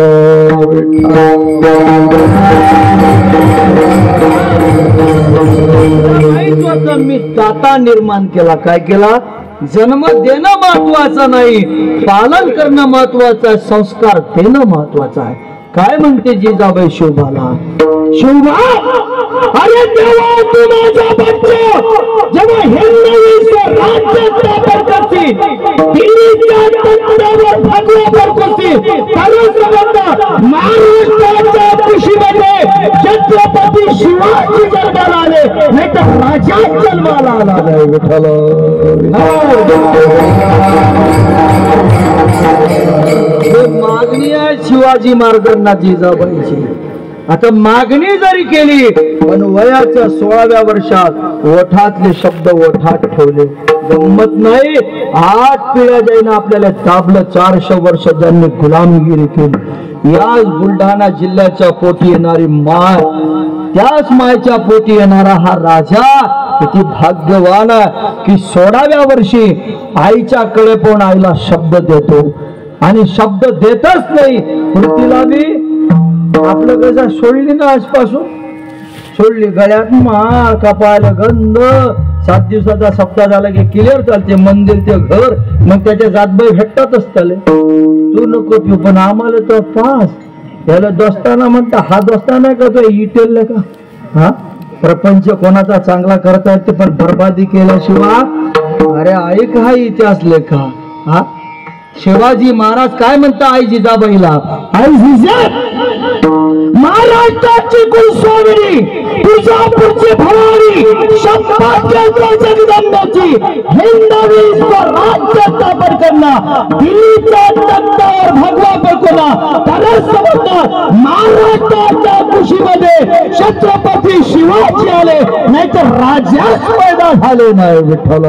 मी दाता निर्माण केला. काय केला? जन्म देणं महत्वाचं नाही, पालन करणं महत्वाचं आहे, संस्कार देणं महत्वाचं आहे. काय म्हणते जिजाबाई शोभाला? शोभा, अरे देवा तू माझा बच्चा, जेव्हा हिंदवीचं राज्य स्थापन करशील, दिल्लीच्या तंत्रावर भगवा करशील, त्यावेळेस महाराष्ट्राच्या कुशीमध्ये छत्रपती शिवाजी जन्माला आले, नाही तर राजा जन्माला आला नाही. विठ्ठल मागणी आहे शिवाजी महाराजांना जिजाबाईची. आता मागणी जरी केली पण वयाच्या 16व्या वर्षात ओठातले शब्द ओठात ठेवले. गंमत नाही. 8 पिढ्या जाईन आपल्याला ताबलं. 400 वर्ष ज्यांनी गुलामगिरी केली. याच बुलढाणा जिल्ह्याच्या पोटी येणारी माय, त्याच मायच्या पोटी येणारा हा राजा किती भाग्यवान आहे की 16व्या वर्षी आईच्या कडे पण आईला शब्द देतो. आणि शब्द देतच नाही, कृतीला बी आपलं कसं सोडली ना, आजपासून सोडली. गळ्यात माळ, कपाळाला गंध, 7 दिवसाचा सप्ताह झाला की क्लिअर चालते, मंदिर ते घर, मग त्याच्या जातबाई भेटतातच त्याला. तू नको पिऊ, पण आम्हाला तो पास. याला दोस्ताना म्हणता, हा दोस्ताना का तो इटेल का? हा, प्रपंच कोणाचा चांगला करता येते, पण बर्बादी केल्याशिवाय. अरे ऐक हा इतिहास लेखा. हा, शिवाजी महाराज काय म्हणता आई जिजाबाईला? आई जिजा, महाराष्ट्राची कुलस्वामिनी, तुळजापूरची भवानी, शंभरच्या जगदंबाची हिंदवी स्वराज्य स्थापन करणार, दिल्लीच्या तख्तावर भगवा फडकवला. तरच समजतं महाराष्ट्राच्या कुशीमध्ये छत्रपती शिवाजी आले, नाहीतर राजाच पैदा झाले नाही. विठ्ठल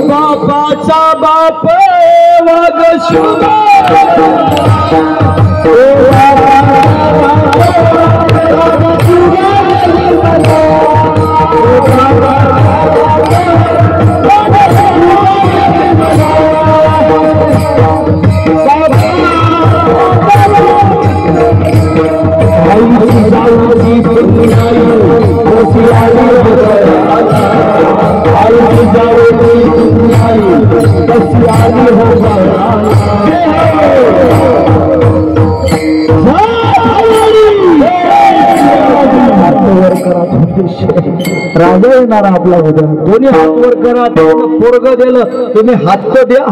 बापाचा बाप वाग शिवा, राजा येणार आपला उद्या. दोन्ही हात वर करा. पोरग दिलं तुम्ही हात को द्या.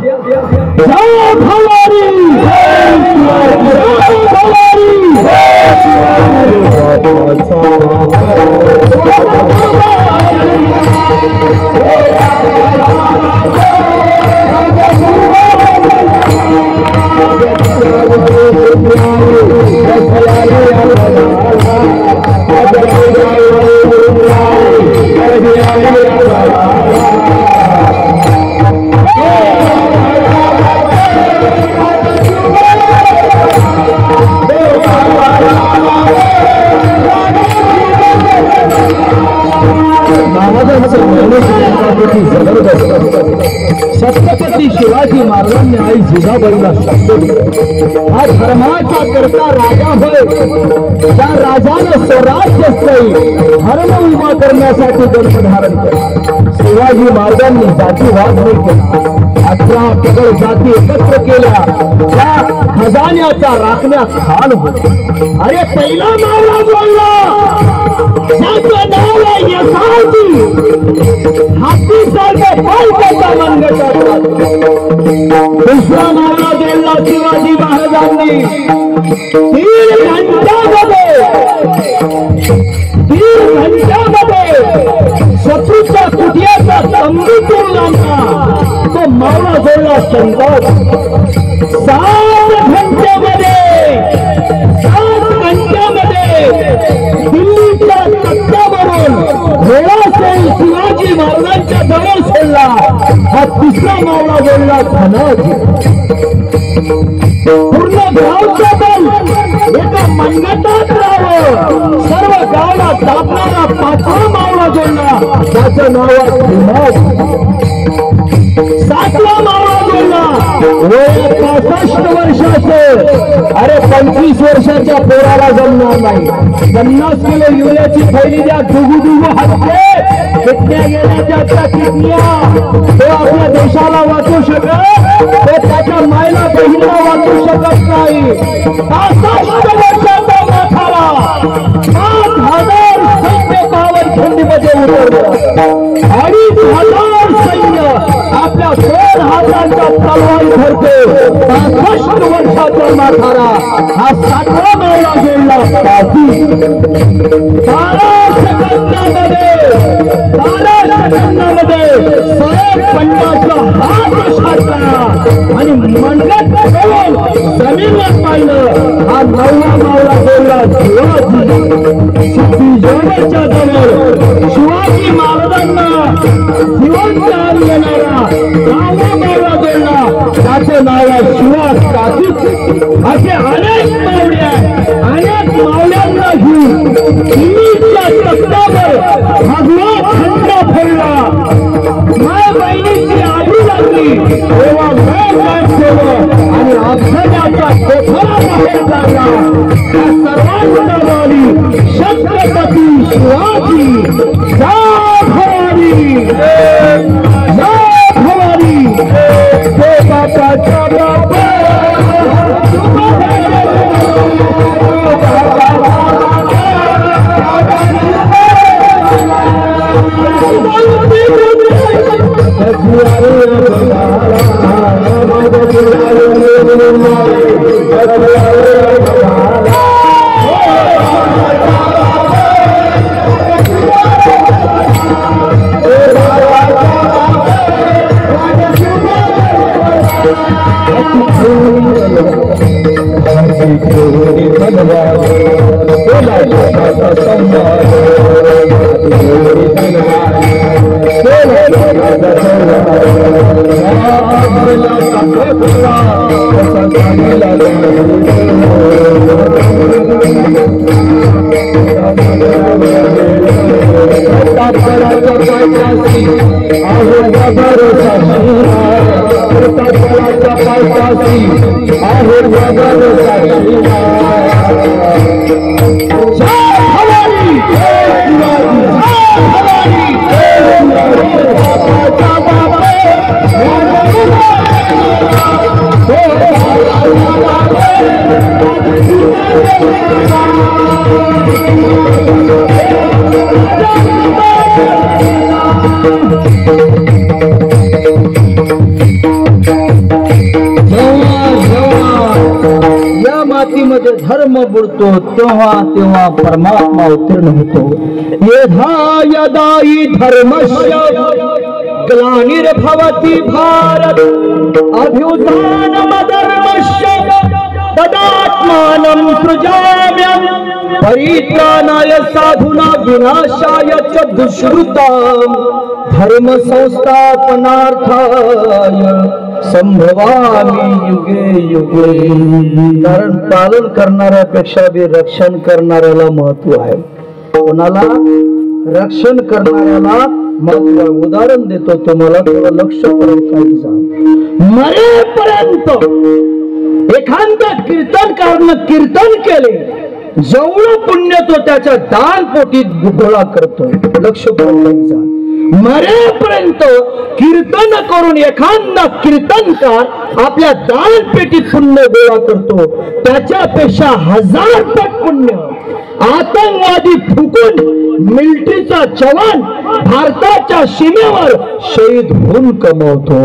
छत्रपती शिवाजी महाराजांनी आई जिजाबाईला शब्द दिला. हा धर्माचा करता राजा होय. त्या राजानं स्वराज्य धर्म उभा करण्यासाठी गर्भ धारण केला. शिवाजी महाराजांनी जातीवाद नाही केला. 18 पगड जाती एकत्र केल्या. त्या खजान्याचा राखण्यात खान होता. अरे पहिला मावळा बोलला, त्याचं नाव आहे यसाची. हाती सारखं पालकाचा मनगटा. दुसरा मावळा दिला शिवाजी महाराजांनी. 3 घंट्यामध्ये शत्रूच्या कुटियाचा तंबू तोडला. तो मावळा जोडला संकट. 7 घंट्यामध्ये दिल्लीच्या तख्तावरून वेळासही शिवाजी महाराजांच्या जवळ सोडला. हा तिसरा मावळा बोलला धनाज. पूर्ण गावचा बल एका मनगटात राहावं, सर्व गावाला दाबणारा 5वा मावळा जोडला. त्याचं नाव धनाज. 7वा मावळा जोडला. वय 65 वर्षाचे. अरे 25 वर्षाच्या पोराला जमणार नाही. 50 किलो युरियाची थैली द्या. दुगू हत्ते कितन्या गेल्या त्या कितन्या. तो आपल्या देशाला वाचू शकत, तो त्याच्या मायला बहिणीला वाचू शकत नाही. 65 वर्षाचा माथारा 5,000 सैन्य पावनखिंडीमध्ये उतरलं. 2,500 सैन्य आपल्या 2 हातांचा तलवार धरतो. 65 वर्षाचा माथारा हा 7वा मावळा जोडला. 12 सेकंदामध्ये सरळ पंडाचा हात छाटला आणि मनगट करून जमिनीवर पाहिलं. हा 9वा मावळा जोडला शिवाजी. सिद्धीजवळच्या जवळ शिवाजी महाराजांना जिवंत आणून येणारा 10वा मावळा जोडला. त्याचं नाव आहे शिवाज काशीद. असे अनेक मावळे अनेक मावळ्यांना घेऊन दिल्लीच्या तख्तावर भगवा झेंडा फडला. माय बहिणीची आधी लागली तेव्हा मैं ठेवलं आणि अभ्यासाचा कोठरा बाहेर काढला. त्या सर्वांना धर्म बुडतो तेव्हा तेव्हा परमात्मा उत्तीर्ण होतो. यदा यदा हि धर्मस्य ग्लानिर्भवति भारत अभ्युत्थानमधर्मस्य तदात्मानं सृजाम्यहं परित्राणाय साधूनां विनाशाय च दुष्कृतां धर्म संस्थापनार्थाय संभवामी युगे युगे. कारण पालन करणाऱ्यापेक्षा बी रक्षण करणाऱ्याला महत्व आहे. कोणाला? रक्षण करणाऱ्याला महत्व. उदाहरण देतो तुम्हाला, थोडं लक्ष करून काही सांग. मरेपर्यंत एखाद्या कीर्तनकारानं कीर्तन केले, जेवढं पुण्य तो त्याच्या दान पोटी गोळा करतो. लक्ष करून काही सांग. मरेपर्यंत कीर्तन करून एखादा कीर्तनकार आपल्या दान पेटीत पुण्य गोळा करतो, त्याच्यापेक्षा 1000 पट पुण्य आतंकवादी फुकून मिलिटरीचा जवान भारताच्या सीमेवर शहीद होऊन कमवतो.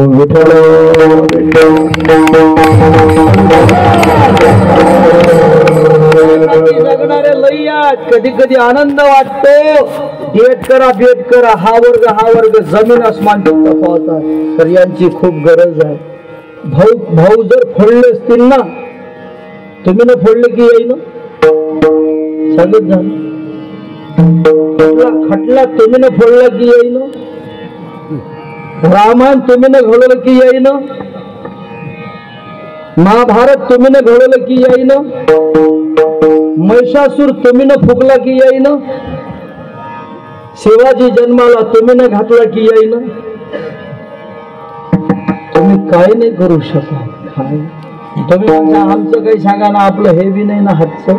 जगणारे लय्यात कधी कधी आनंद वाटतो. भेट करा हा वर्ग जमीन आसमानची तफावत आहे. तर यांची खूप गरज आहे. भाऊ जर फोडले असतील ना, तुम्ही न फोडले की येईन सांगत जा. खटला तुम्ही न फोडला की येईन. रामायण तुम्ही न घडवलं की येईन. महाभारत तुम्ही न घडवलं की येईन. महिषासूर तुम्ही न फुकला की येईन. शिवाजी जन्माला तुम्ही न घातला की येईन. तुम्ही काही नाही करू शकत. तुम्ही म्हणता आमचं काही सांगा ना, आपलं हे बी नाही ना हातचं.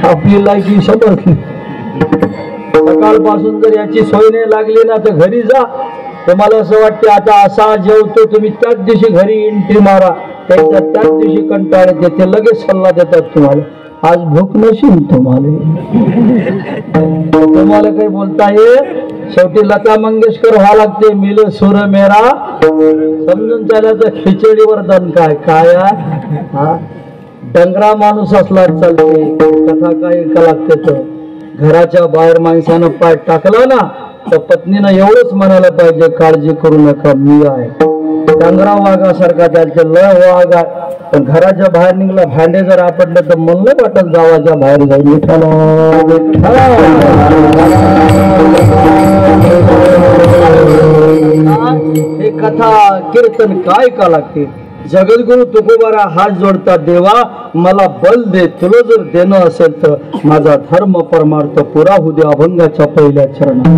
आपली लायकी समजली. सकाळपासून जर याची सोय नाही लागली ना तर घरी जा. तुम्हाला असं वाटते आता असा जेवतो, तुम्ही त्याच दिवशी घरी एंट्री मारा. त्याच्या त्याच दिवशी कंटाळ येते, ते लगेच सल्ला देतात तुम्हाला. आज भूक नशील तुम्हाला काही बोलता येईल. शेवटी लता मंगेशकर व्हा लागते. मिले सूर मेरा समजून चालायचं. खिचडीवर दण काय हा डंगरा माणूस असला चालते. कथा काय ऐका लागते. तर घराच्या बाहेर माणसानं पाय टाकला ना तर पत्नीनं एवढंच म्हणायला पाहिजे, काळजी करू नका मी आहे. डंगरा वाघासारखा त्याचे लय वाघ. पण घराच्या बाहेर निघला, भांडे जर आपटले तर मन नाही वाटत गावाच्या बाहेर जाईल. हे कथा कीर्तन काय का लागते. जगद्गुरु तुकोबारा हात जोडतात. देवा मला बल दे, तुला जर देणं असेल तर माझा धर्म परमार्थ पुरा होऊ दे. अभंगाच्या पहिल्या चरणात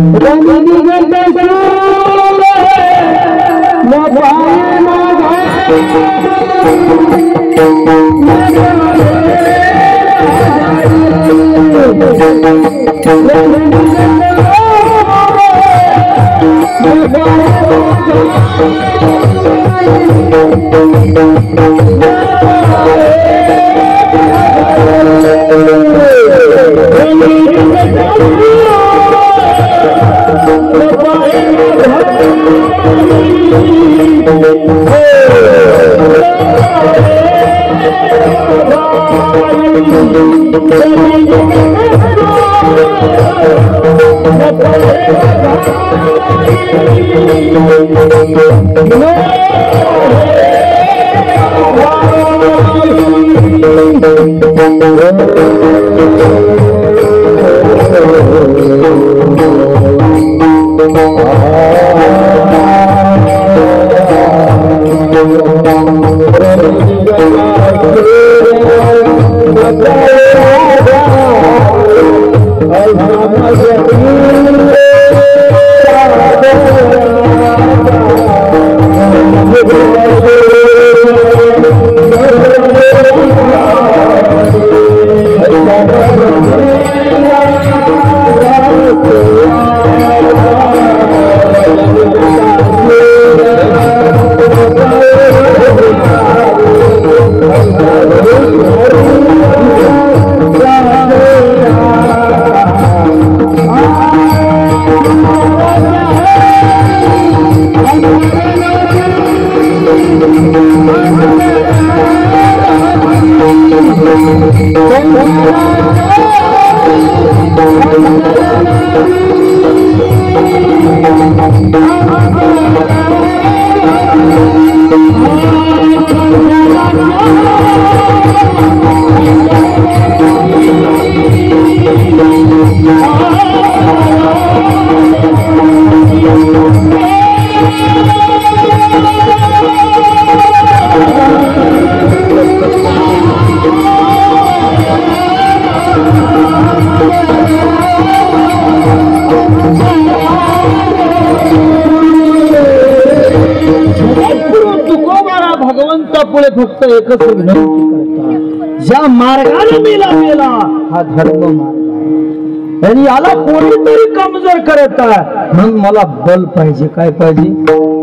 पुढे फक्त एकच विनंती करतात, ज्या मार्गाने मेला मेला हा धर्म मार्ग आणि याला कोणीतरी कमजोर करत आहे. म्हणून मला बल पाहिजे. काय पाहिजे?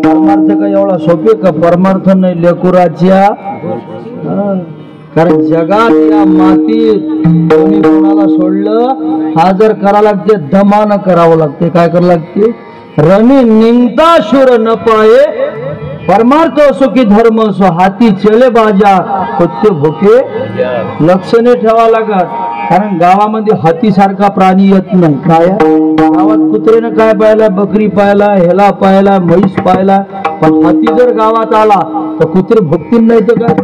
परमार्थ का एवढा सोपे का? परमार्थ नाही लेकुराच्या. कारण जगात या मातीत कोणी कोणाला सोडलं हा जर करा लागते दमानं करावं लागते. काय करावं लागते? रणी निंदा शूर न पाये, परमार्थ असो की धर्म असो, हाती चले बाजा कुत्ते भोके लक्षणे ठेवा लागत. कारण गावामध्ये हाती सारखा प्राणी येत नाही. काय गावात कुत्रेनं काय पाहिला? बकरी पाहिला, हेला पाहिला, म्हैस पाहिला. पण हाती जर गावात आला तर कुत्रे भोगतील नाही तर काय?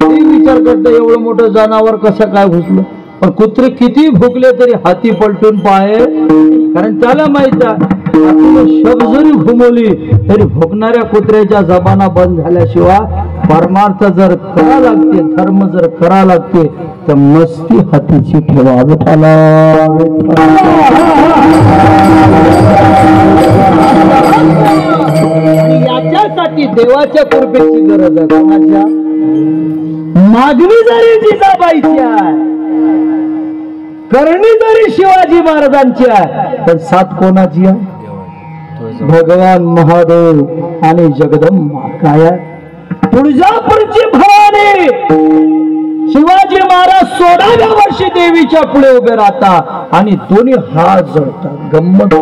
ते विचार करतं एवढं मोठं जनावर कसं काय घुसलं. पण कुत्रे किती भुकले तरी हाती पलटून पाहे. कारण त्याला माहित आहे शब्द जरी घुमवली तरी भुकणाऱ्या कुत्र्याच्या जबाना बंद झाल्याशिवाय परमार्थ जर करा लागते, धर्म जर करा लागते तर मस्ती हातीची ठेवा. विठाला याच्यासाठी देवाच्या कृपेची गरज आहे. कोणाच्या? मागणी जरी जिजाबाईची आहे, करणी जरी शिवाजी महाराजांची आहे, पण साथ कोणाची आहे? भगवान महादेव आणि जगदंबा. काय? तुळजापूरची भवानी. शिवाजी महाराज 16व्या वर्षी देवीच्या पुढे उभे राहतात आणि दोन्ही हात जोडतात. गंमत.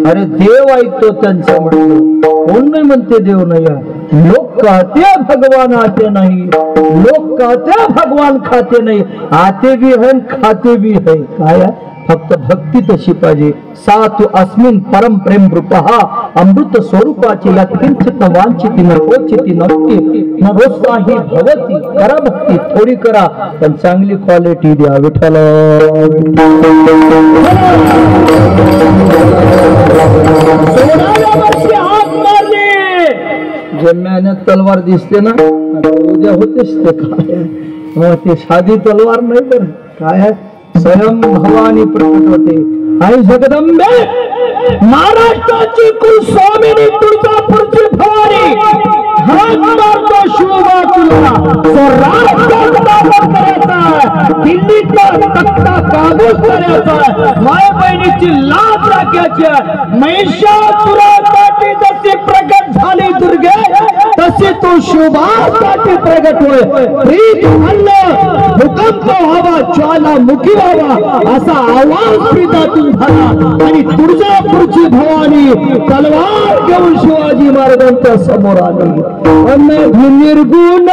अरे देव ऐकतो त्यांचं म्हणणं. कोण नाही म्हणते देव नाही आहे. लोक कहते भगवान आते नहीं, लोक कहते भगवान खाते नहीं. आते भी है खाते भी है. काय? फक्त भक्ती तशी पाहिजे. सातु अस्मिन परम प्रेम रूपहा अमृत स्वरूपाची यत्किंचित वांछित न क्वचित नक्की न रोजसाही भवती. करा भक्ती थोडी करा पण चांगली क्वालिटी द्या. विठ्ठल जम्याने तलवार दिसते ना, उद्या होतेच ते. काय ते साधी तलवार नाही तर काय आहे? स्वयं भवानी प्रकट होते. आई जगदंबे महाराष्ट्राची कुलस्वामिनी तुळजापूरची भवानी. हात मारतो शिवबा तुला करायचा, दिल्लीचा तख्ता काबूज करायचा, माय बहिणीची लाज राखायची. महिषासुरासाठी जशी प्रगट झाली दुर्गे तशी तू शिवबासाठी प्रगट होय. प्रीत हल्लं भूकंप व्हावा, ज्वालामुखी व्हावा असा आवाज प्रीतातून झाला आणि तुळजापूरची भवानी तलवार घेऊन शिवाजी महाराजांच्या समोर आली. निर्गुण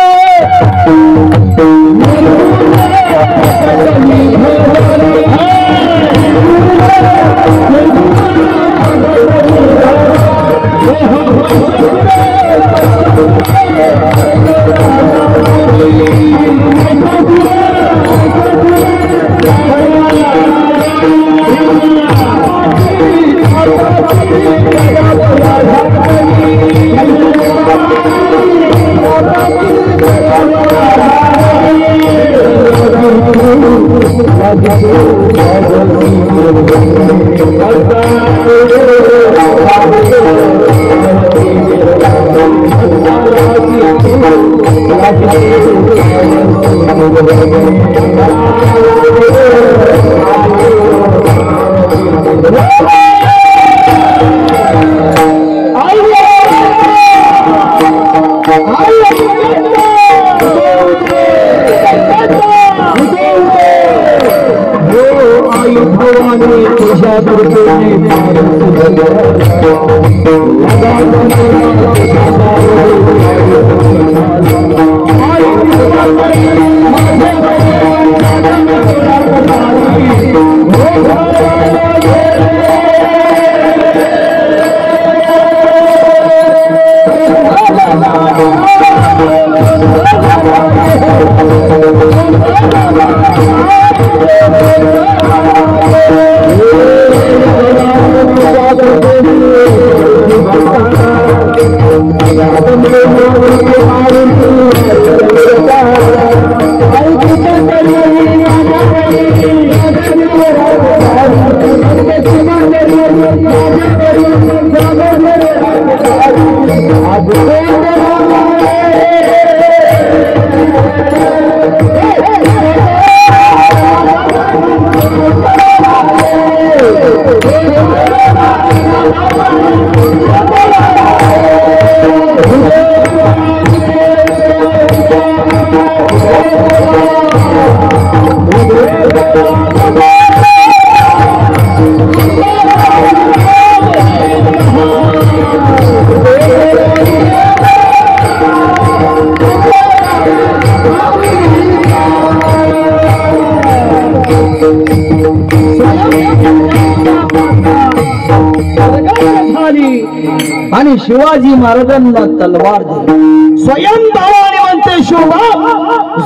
आणि शिवाजी महाराजांना तलवार दिली. स्वयं भवानी म्हणते शोभा,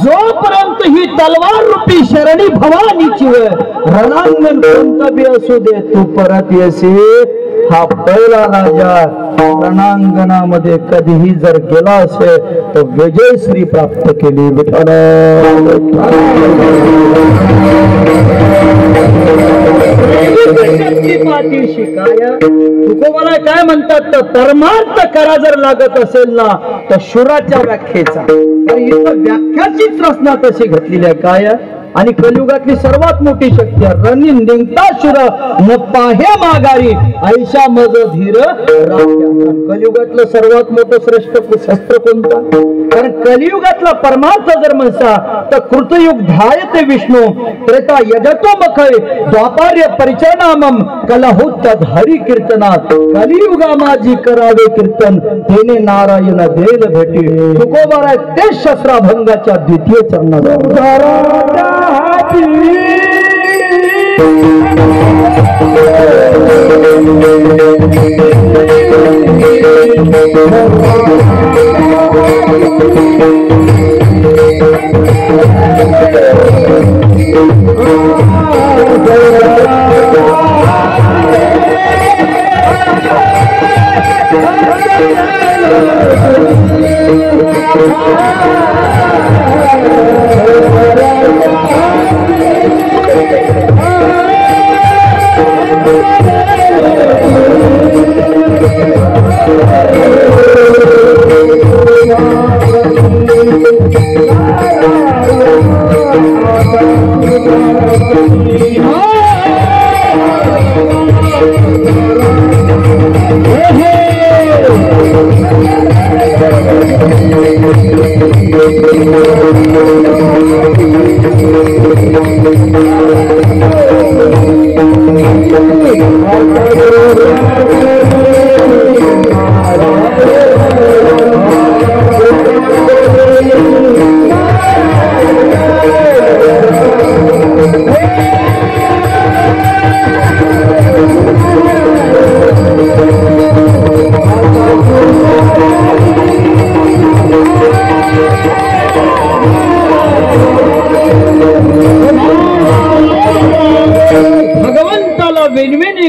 जोपर्यंत ही तलवार रूपी शरणी भवानीची रणांगण कोणतं बी असू दे, तू परत येशी. हा पहिला राजा रणांगणामध्ये कधीही जर गेला असेल तर विजयश्री प्राप्त केली. विठ्ठल पाठीशी काय तुकोबाला काय म्हणतात तर धर्मार्थ करा जर लागत असेल ना तर शुराच्या व्याख्येचा. इथं व्याख्याचीच रचना तशी घातलेली आहे. काय आणि कलियुगातली सर्वात मोठी शक्ती रणी निघता शुर न पाहे माघारी ऐशा मज धीर. कलियुगातलं सर्वात मोठं श्रेष्ठ शस्त्र कोणतं? कारण कलियुगातला परमार्थ जर म्हणसा तर कृतयुग ध्यायते विष्णू, त्रेता यजतो मखय, द्वापार्य परिचरणामम कलहुत हरी कीर्तनात. कलियुगा माझी करावे कीर्तन, तेने नारायण देल भेटी. तुकोबार आहे ते शस्त्राभंगाच्या द्वितीय चरणात.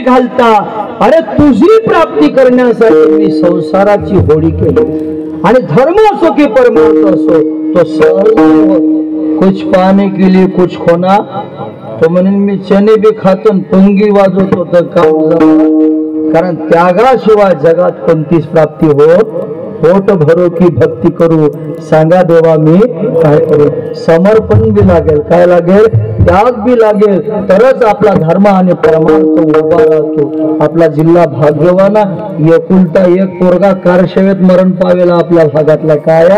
घालता. अरे तुझी प्राप्ती करण्यासाठी मी संसाराची होडी केली आणि धर्म असो की परमार्थ असो तो सहज कुछ पाने के लिए कुछ खोना तो म्हणेन मी चणे बी खातो पंगी वाजवतो तर काम जमणार, कारण त्यागाशिवाय जगात कोणतीच प्राप्ती होत पोट भरो की भक्ती करू, सांगा देवा मी काय करू. समर्पण बी लागेल, काय लागेल, त्याग बी लागेल, तरच आपला धर्म आणि परमार्थ उभा राहतो. आपला जिल्हा भाग्यवान, एकुलता एक पोरगा कारसेवेत मरण पावेला आपल्या भागातला काय.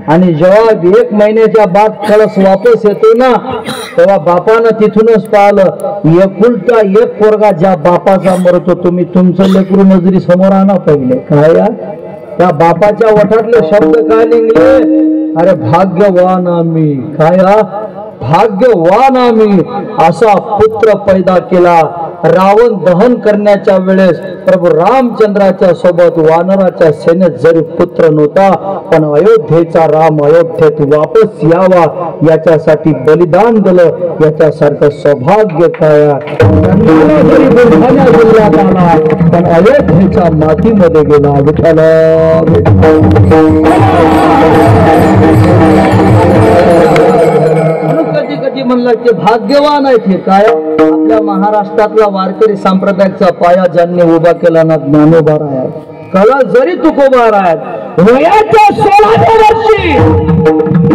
आणि जेव्हा 1 महिन्याच्या बाद कळस वापस येतो ना, तेव्हा बापानं तिथूनच पाहिलं, एकुलता एक पोरगा ज्या बापाचा मरतो, तुम्ही तुमचं लेकरू नजरी समोर आणा पहिले. काय त्या बापाच्या वठातले शब्द काय निघले, अरे भाग्यवान आम्ही, काय भाग्यवान आम्ही, असा पुत्र पैदा केला. रावण दहन करण्याच्या वेळेस प्रभू रामचंद्राच्या सोबत वानराच्या सेनेत जरी पुत्र नव्हता, पण अयोध्येचा राम अयोध्येत वापस यावा याच्यासाठी बलिदान दिलं. याच्यासारखं सौभाग्य काय, जरी बुलढाणा जिल्ह्यात आला पण अयोध्येच्या मातीमध्ये गेला. विठ्ठल कधी कधी म्हणलं की भाग्यवान आहेत हे काय. आपल्या महाराष्ट्रातला वारकरी संप्रदायाचा पाया ज्यांनी उभा केला ना, ज्ञानोबा राय. कला जरी तुकोबा राय वयाच्या 16व्या वर्षी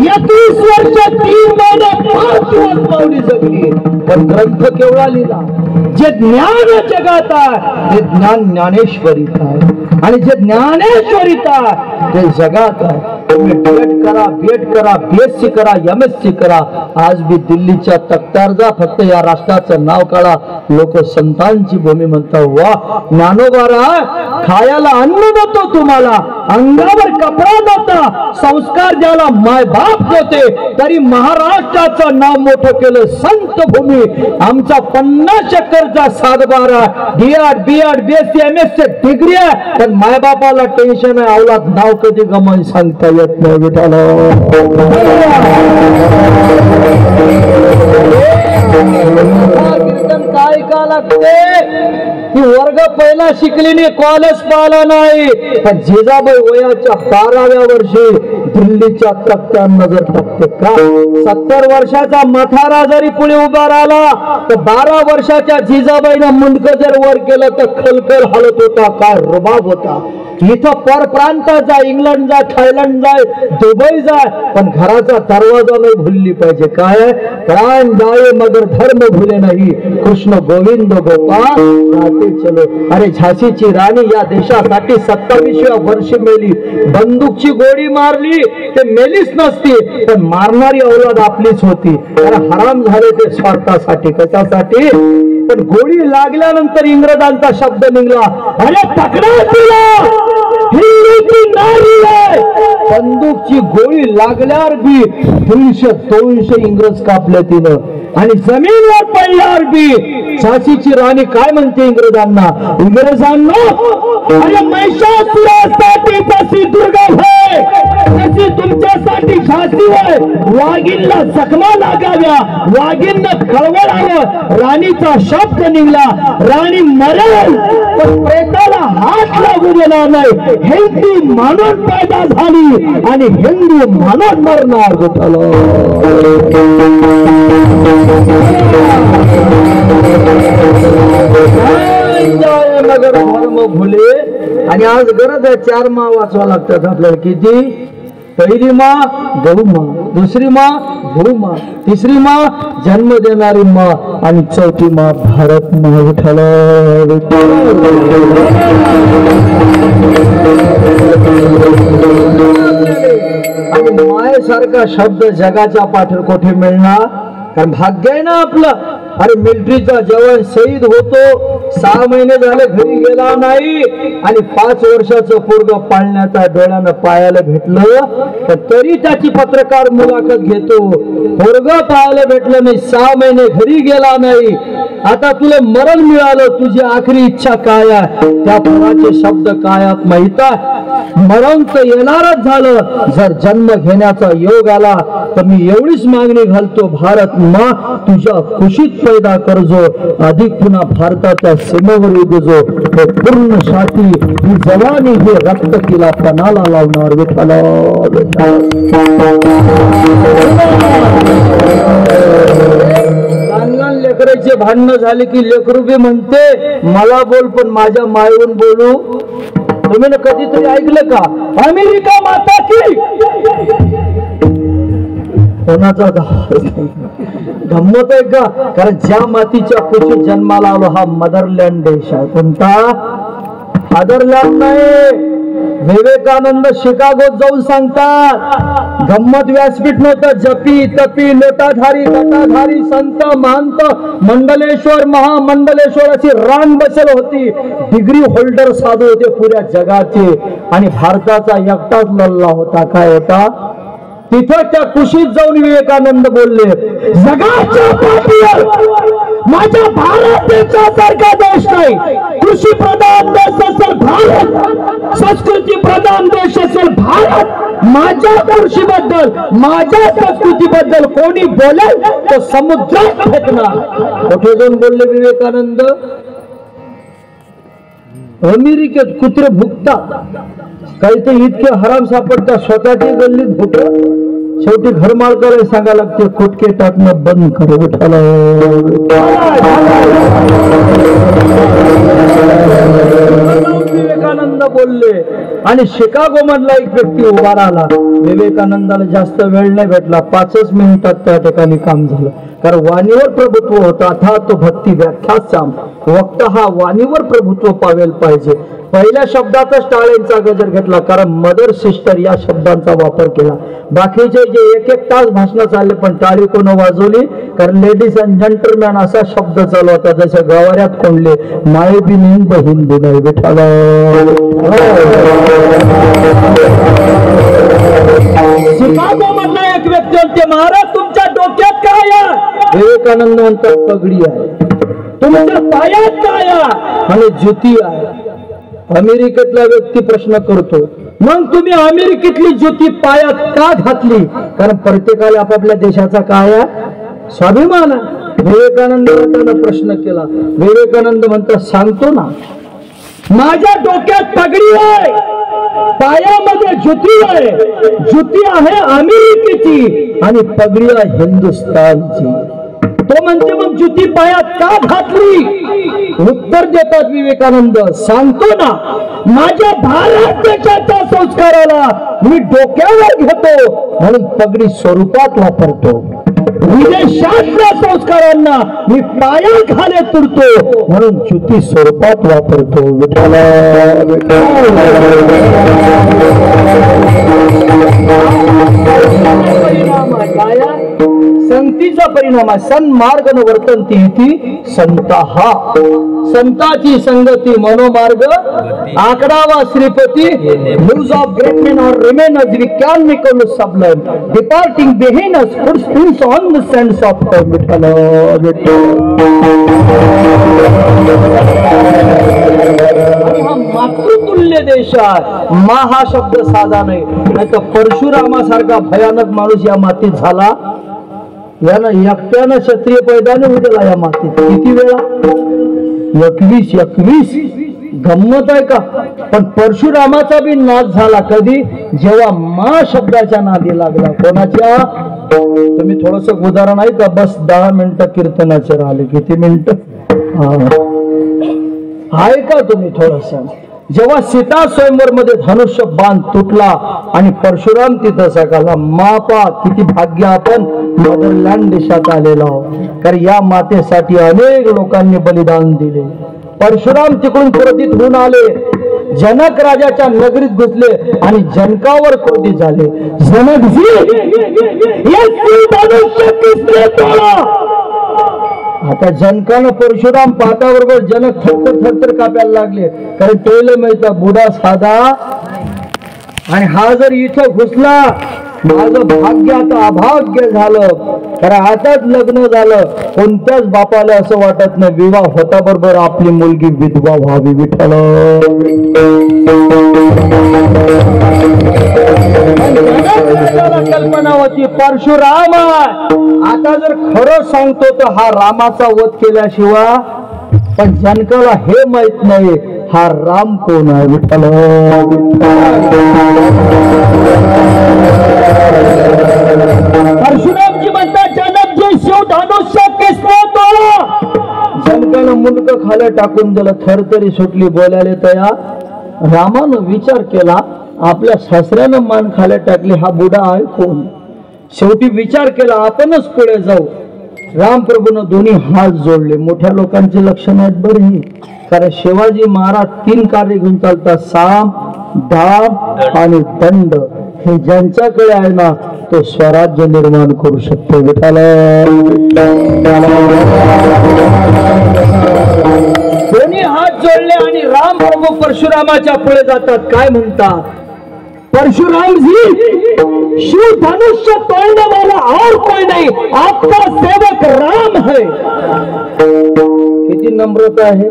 31 वर्ष 3 महिने 5 दिवस पावली जगली, पण ग्रंथ केवढा लिहिला. जे ज्ञान जगात आहे ते ज्ञान ज्ञानेश्वरीत आहे, आणि जे ज्ञानेश्वरीत आहे ते जगात आहे. तुम्ही बीएड करा, बीएससी करा, एमएससी करा, आज भी दिल्लीच्या तख्तावर जा, फक्त या राष्ट्राचं नाव काढा, लोक संतांची भूमी म्हणतात. वा ज्ञानोबा राय, खायला अन्न देतो तुम्हाला, अंगावर कपडा देता, संस्कार द्यायला माय बाप होते, तरी महाराष्ट्राचं नाव मोठं केलं. संत भूमी आमचा 50 एकरचा 7-12 DEd BEd BSc MSc degree आहे, पण माय बापाला टेन्शन आहे, अवलाद नाव कधी गमाई सांगता येत नाही. विठाला कीर्तन काय का लागते की वर्ग पहिला शिकलेली कॉलेज पाहिला नाही, पण जिजाबाई वयाच्या 12व्या वर्षी दिल्लीच्या तख्त्यावर नजर टाकते. का 70 वर्षाचा मथारा जरी पुढे उभा राहिला तर 12 वर्षाच्या जिजाबाईनं मुंडकं जर वर केलं तर खलखल हलत होता. काय रुबाब होता. इथं परप्रांतात जा, इंग्लंड जा, थायलंड जाय, दुबई जाय, पण घराचा दरवाजा नाही भुलली पाहिजे. काय प्राण जाए मगर धर्म भुले नाही, कृष्ण गोविंद गोपाल राहते चलो. अरे झाशीची राणी या देशासाठी 27व्या वर्षी मेली, बंदूकची गोळी मारली ते मेलीच नसती, पण मारणारी औलाद आपलीच होती. अरे हराम झाले ते स्वार्थासाठी, कशासाठी, पण गोळी लागल्यानंतर इंग्रजांचा शब्द निघला, अरे पकडा तिला, हिंदूची नारी आहे. बंदूकची गोळी लागल्यावर बी 150-200 इंग्रज कापले तिनं, आणि जमीनवर पडल्यावर बी झाशीची राणी काय म्हणते इंग्रजांना, इंग्रजांना अरे महिषासुरासाठी तशी दुर्गा आहे, तशी तुमच्यासाठी झाशी आहे. वाघींना जखमा लागाव्या, वाघींना खळवळावं, राणीचा शब्द निघला, राणी मरेल पण प्रेताला हात लागू देणार नाही. हिंदू मानून पैदा झाली आणि हिंदू मानून मरणार. मगर धर्म भुले. आणि आज गरज आहे 4 माँ वाचवा लागतात आपल्याला. किती? पहिली माँ गौ माँ, दुसरी माँ भू माँ, तिसरी माँ जन्म देणारी माँ, आणि चौथी माँ भारत माँ. विठ्ठल आणि मायेसारखा शब्द जगाच्या पाठीवर कोठे मिळणार, कारण भाग्य आहे ना आपलं. अरे मिलिटरीचा जवान शहीद होतो, 6 महिने झाले घरी गेला नाही, आणि 5 वर्षाचं पोरग पाळण्याचा डोळ्यानं पायाला भेटलं तर तरी त्याची पत्रकार मुलाखत घेतो. पोरग पाहायला भेटलं नाही, 6 महिने घरी गेला नाही, आता तुला मरण मिळालं, तुझी आखरी इच्छा काय आहे, त्या पोराचे शब्द काय आहेत माहित आहे, मरण तर येणारच झालं, जर जन्म घेण्याचा योग आला तर मी एवढीच मागणी घालतो, भारत माँ तुझ्या खुशीत पैदा करजो, अधिक पुन्हा भारताच्या सीमेवर उगजो, हे पूर्ण साथी ही जवानी हे रक्त तिला पणाला लावणार. विठ्ठल भांडणं झाले की लेकरू बी म्हणते मला बोल पण माझ्या मायेहून बोलू. तुम्ही ना कधीतरी ऐकलं का अमेरिका माता की कोणाचा गंमत आहे का? कारण ज्या मातीच्या कुशीत जन्माला आलो हा मदरलँड देश आहे. कोणता? फादरलँड नाही. विवेकानंद शिकागोत जाऊन सांगतात गंमत व्यासपीठ नव्हतं. जपी तपी लोटाधारी गटाधारी संत महंत मंडलेश्वर महामंडलेश्वर अशी रांग बसेल होती. डिग्री होल्डर साधू होते पुऱ्या जगाचे आणि भारताचा एकटाच लल्ला होता. काय होता? तिथं त्या कुशीत जाऊन विवेकानंद बोलले जगाच्या पाठीवर माझ्या भारत देशासारखा देश नाही. कृषी प्रधान देश असेल भारत, संस्कृती प्रधान देश असेल भारत. माझ्या कृषीबद्दल माझ्या संस्कृतीबद्दल कोणी बोलेल तर समुद्रात फेकणार. कुठे जाऊन बोलले विवेकानंद? अमेरिकेत कुत्रे भुकतात. काही ते इतके हराम सापडतात स्वतःची गल्लीत भुक. शेवटी घर मालकाला सांगा लागते खुटके टाकणं बंद कर. विवेकानंद बोलले आणि शिकागो मधला एक व्यक्ती उभा राहिला. विवेकानंदाला जास्त वेळ नाही भेटला. 5 मिनिटात त्या ठिकाणी काम झालं. कारण वाणीवर प्रभुत्व होता. अथा तो भक्ती व्याख्यात साम वक्ता हा वाणीवर प्रभुत्व पावेल पाहिजे. पहिल्या शब्दातच टाळ्यांचा गजर घेतला कारण मदर सिस्टर या शब्दांचा वापर केला. बाकीचे जे 1-1 तास भाषण चालले पण टाळी कोण वाजवली? कारण लेडीज अँड जेंटलमॅन असा शब्द चालू होता जसे गवाऱ्यात कोंडले माय बिन बहीण बिनाय विठाला. शिकागो मधला एक व्यक्ती म्हणते महाराज तुमच्या डोक्यात काय आहे? विवेकानंद म्हणतात पगडी आहे. तुमच्या पायात काय आहे? आणि ज्योती आहे. अमेरिकेतला व्यक्ती प्रश्न करतो मग तुम्ही अमेरिकेतली ज्योती पायात का घातली? कारण प्रत्येकाला आपापल्या देशाचा काय आहे? स्वाभिमान आहे. विवेकानंद प्रश्न केला. विवेकानंद म्हणतात सांगतो ना माझ्या डोक्यात पगडी आहे, पायामध्ये ज्योती आहे. ज्योती आहे अमेरिकेची आणि पगडी आहे हिंदुस्थानची. तो म्हणते मग ज्योती पायात का घातली? उत्तर देतात विवेकानंद सांगतो ना माझ्या भारत देशाच्या संस्काराला मी डोक्यावर घेतो म्हणून पगडी स्वरूपात वापरतो. विदेशातल्या संस्कारांना मी पायाखाली तुडतो म्हणून ज्योती स्वरूपात वापरतो. संतीचा परिणाम आहे. सन्मार्ग न वर्तन्ति इति संताः. संताची संगती मनोमार्ग आकडावा श्रीपती. News of great men or remainers we can make only sublime departing behind us footprints on the sands of time. हा मातृतुल्य देश आहे. मा हा शब्द साधा नाही. नाहीतर परशुरामासारखा भयानक माणूस या मातीत झाला. यानं एकट्यानं क्षत्रिय पैदाने उद्याला या मातीत. किती वेळा? 21. गंमत आहे का? पण परशुरामाचा बी नाश झाला कधी? जेव्हा मा शब्दाच्या नादी लागला. कोणाच्या? तुम्ही थोडस उदाहरण आहे का? बस 10 मिनिटं कीर्तनाचे राहिले. किती मिनिटं आहे का तुम्ही? थोडस जेव्हा सीता स्वयंवर मध्ये धनुष्य बाण तुटला आणि परशुराम तिथं सकाळला. मापा किती भाग्य आपण मदरलँड देशात आलेलो आहोत. कारण या मातेसाठी अनेक लोकांनी बलिदान दिले. परशुराम तिकडून क्रोधित होऊन आले. जनक राजाच्या नगरीत घुसले आणि जनकावर क्रोधित झाले. जनकजी आता जनकानं परशुराम पाहताबरोबर जनक थरथर कापायला लागले. कारण तेले माहित बुडा साधा आणि हा जर इथं घुसला माझं भाग्य आता अभाग्य झालं. कारण आताच लग्न झालं. कोणत्याच बापाला असं वाटत नाही विवाह होता बरोबर आपली मुलगी विधवा व्हावी. विठ्ठल कल्पना होती परशुराम. आता जर खरं सांगतो तर हा रामाचा वध केल्याशिवाय. पण जनकाला हे माहित नाही हा राम कोण आहे. विठ्ठल परशुरामजी म्हणतात जनक जी शिव धनुष्य किसने तोड़ा खाली टाकून दिलं, थरथरी सुटली, बोलायला तयार. रामानं विचार केला, आपल्या सासऱ्यानं मान खाली टाकली, हा बुडा आहे कोण? शेवटी विचार केला आपणच पुढे जाऊ. रामप्रभूनं दोन्ही हात जोडले. मोठ्या लोकांचे लक्षण आहेत बरं हे, कारण शिवाजी महाराज 3 कार्य घेऊन चालतात, साम दाम आणि दंड. हे ज्यांच्याकडे आहे ना तो स्वराज्य निर्माण करू शकतो. दोन्ही हात जोडले आणि रामप्रभू परशुरामाच्या पुढे जातात. काय म्हणतात? परशुराम जी, शिव धनुष्य तोड़ने वाला और कोई नहीं, आपका सेवक राम है. किती नम्रता आहे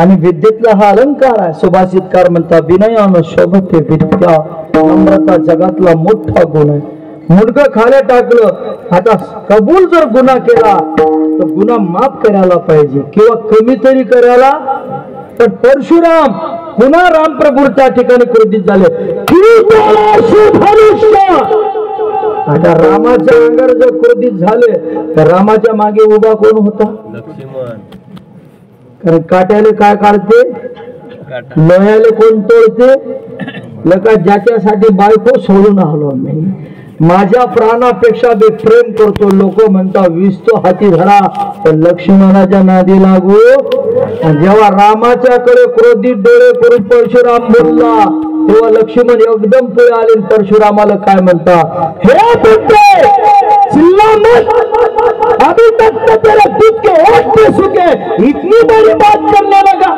आणि विद्येतला हा अलंकार आहे. सुभाषितकार म्हणतात, विनयानं शोभते विद्या. नम्रता जगातला मोठा गुण आहे. मुडकं खाली टाकलं, आता कबूल जर गुन्हा केला तर गुन्हा माफ करायला पाहिजे किंवा कमी तरी करायला. पण परशुराम पुन्हा रामप्रभू त्या ठिकाणी क्रोधित झाले. आता रामाच्या अंगावर जर क्रोधित झाले तर रामाच्या मागे उभा कोण होता? लक्ष्मण. कारण काट्याले काय काढते, लोह्याले कोण तोडते? लका ज्याच्यासाठी बायको सोडून आलो मी, माझ्या प्राणापेक्षा बे प्रेम करतो. लोक म्हणतात विसतो हाती धरा, तर लक्ष्मणाच्या नादी लागू. जेव्हा रामाच्याकडे क्रोधित डोळे करून परशुराम बोलला तेव्हा लक्ष्मण एकदम पुढे आले. परशुरामाला काय म्हणता? हे पुत्र चिल्ला मत, अभी तक तो तेरे दूध के होठ पे सूखे, इतनी बड़ी बात करने लगा.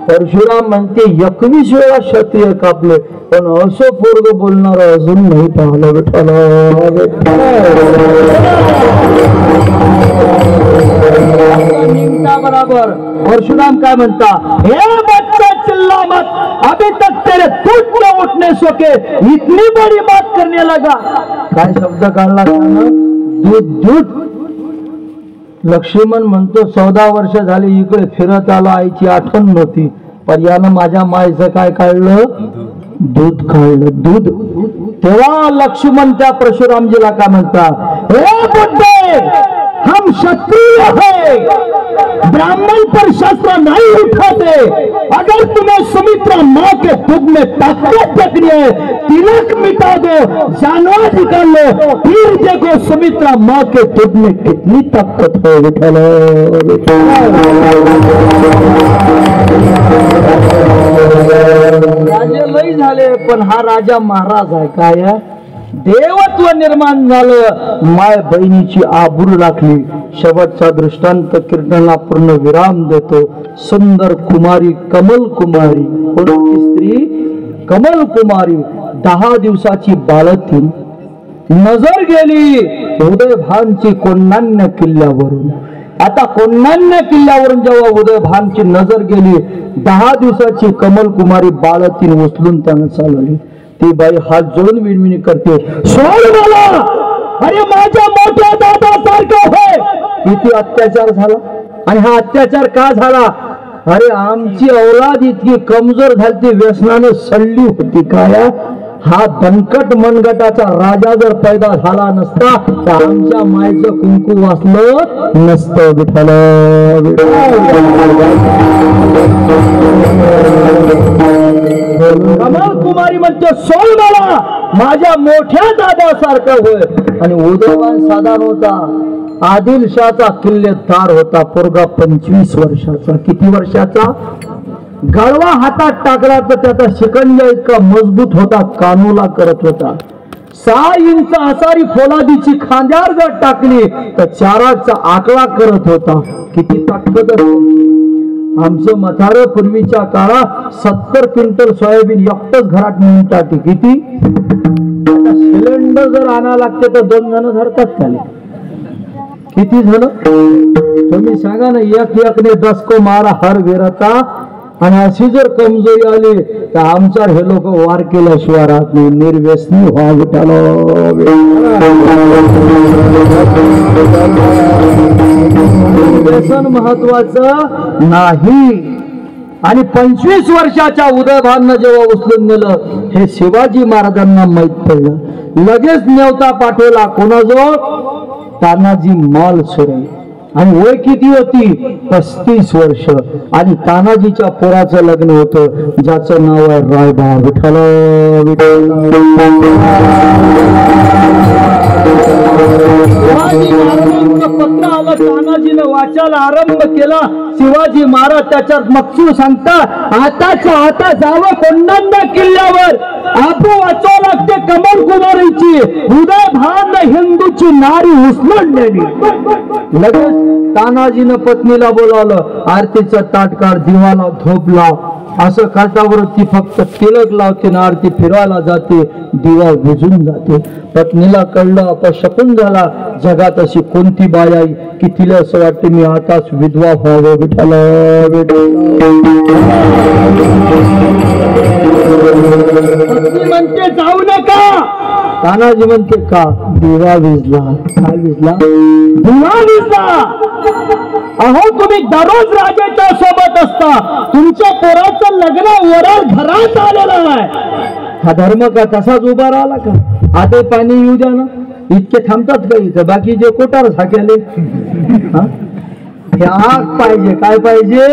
परशुराम म्हणते 21 वेळा क्षत्रिय कापले, पण असं पोरग बोलणार अजून नाही पाहिलं. बराबर परशुराम काय म्हणता? हे बच्चा चिल्ला मत, अभी तक तेरे दूध के उठने सोके, इतनी बड़ी बात करने लगा. काय शब्द काढला? दूध दूध. लक्ष्मण म्हणतो 14 वर्ष झाली इकडे फिरत आलो, आईची आठवण नव्हती, पण यानं माझ्या मायचं काय काढलं? दूध काढलं, दूध. तेव्हा लक्ष्मण त्या परशुरामजीला काय म्हणतात? हे बुड्ढे, हम क्षत्रिय है, ब्राह्मण पर शस्त्र नहीं उठाते. अगर तुम्हें सुमित्रा माँ के दूध में ताकत देखनी है, तिलक मिटा दो, जानवर निकाल लो, फिर देखो सुमित्रा माँ के दूध में कितनी ताकत है. राजे लई झाले, पण हा राजा महाराज आहे. काय देवत्व निर्माण झालं, माय बहिणीची आबरू राखली. शेवटचा दृष्टांत कीर्तनाला पूर्ण विराम देतो. सुंदर कुमारी, कमल कुमारी. कोणती स्त्री? कमल कुमारी. 10 दिवसाची बाळंतीण. नजर गेली उदयभानची कोंडाण्य किल्ल्यावरून. आता कोंडाण्य किल्ल्यावरून जेव्हा उदयभानची नजर गेली, 10 दिवसाची कमल कुमारी बाळंतीण उचलून त्यानं चालवली. ती बाई हात जोडून विनविनी करते, सोड मला, अरे माझ्या मोठ्या दादा सारखं होय. किती अत्याचार झाला. आणि हा अत्याचार का झाला? अरे आमची औलाद इतकी कमजोर झाली, व्यसनानं सडली होती. काय हा दणकट मनगटाचा राजा जर पैदा झाला नसता तर आमच्या मायचं कुंकू वाचलं नसतं. विठ्ठल. कमल कुमारी म्हणते, सोड मला, माझ्या मोठ्या दादा सारखं होय. आणि उदयवान साधारण होता, आदिलशाचा किल्लेदार होता. पोरगा 25 वर्षाचा. किती वर्षाचा? गळवा हातात टाकला तर त्याचा शिकंजा इतका मजबूत होता, कानूला करत होता. 6 इंच असारी फोलादीची खांद्यावर जर टाकली तर 4चा आकडा करत होता. किती ताकद असते. आमचं म्हातारं पूर्वीच्या काळात 70 क्विंटल सोयाबीन एकटंच घरात नेऊन टाकी. किती? सिलेंडर जर आणा लागते तर 2 जण धरतात त्याला. किती झालं तुम्ही सांगा ना. एक ने 10 को मारा हर वीरता. आणि अशी जर कमजोरी आली तर आमच्या हे लोक वार केल्याशिवाय राहत नाही. निर्व्यसनी व्हा. व्यसन महत्वाचं नाही. आणि 25 वर्षाच्या उदयभाननं जेव्हा उचलून नेलं हे शिवाजी महाराजांना माहित पडलं. लगेच नेवता पाठवला. कोणाजवळ? तानाजी मालसुरे. आणि वय किती होती? 35 वर्ष. आणि तानाजीच्या पोराचं लग्न होतं, ज्याचं नाव आहे रायबा. विठ्ठल पत्र आलं, तानाजीने वाचायला आरंभ केला. शिवाजी महाराज त्याच्यात मकसूद सांगता, आता जावं कोंडांना किल्ल्यावर, आपू वाचावं लागते कमल कुमारीची उदय भान हिंदूची नारी उचलण्यानी. लगेच तानाजीनं पत्नीला बोलावलं, आरतीचं ताट काढ, दिवाला धोपला. असं काठावर ती फक्त तिलक लावते ना आरती फिरवायला जाते, दिवा विझून जाते. पत्नीला कळलं, अपशकुन झाला. जगात अशी कोणती बाई आई की तिला असं वाटते मी आताच विधवा व्हावं. विठ्ठल म्हणते जाऊ नका. तानाजी म्हणते का? दिवा विझला. काय विझला? दिवा विझला. अहो तुम्ही दररोज राजाच्या सोबत असता, तुमच्या पोराचं लग्न वरात घरात आलेलं आहे. हा धर्म का तसाच उभा राहिला का? आता पाणी येऊ द्या ना, इतके थांबतात का इथं? बाकी जे कोटार झाकेले हे आग पाहिजे. काय पाहिजे?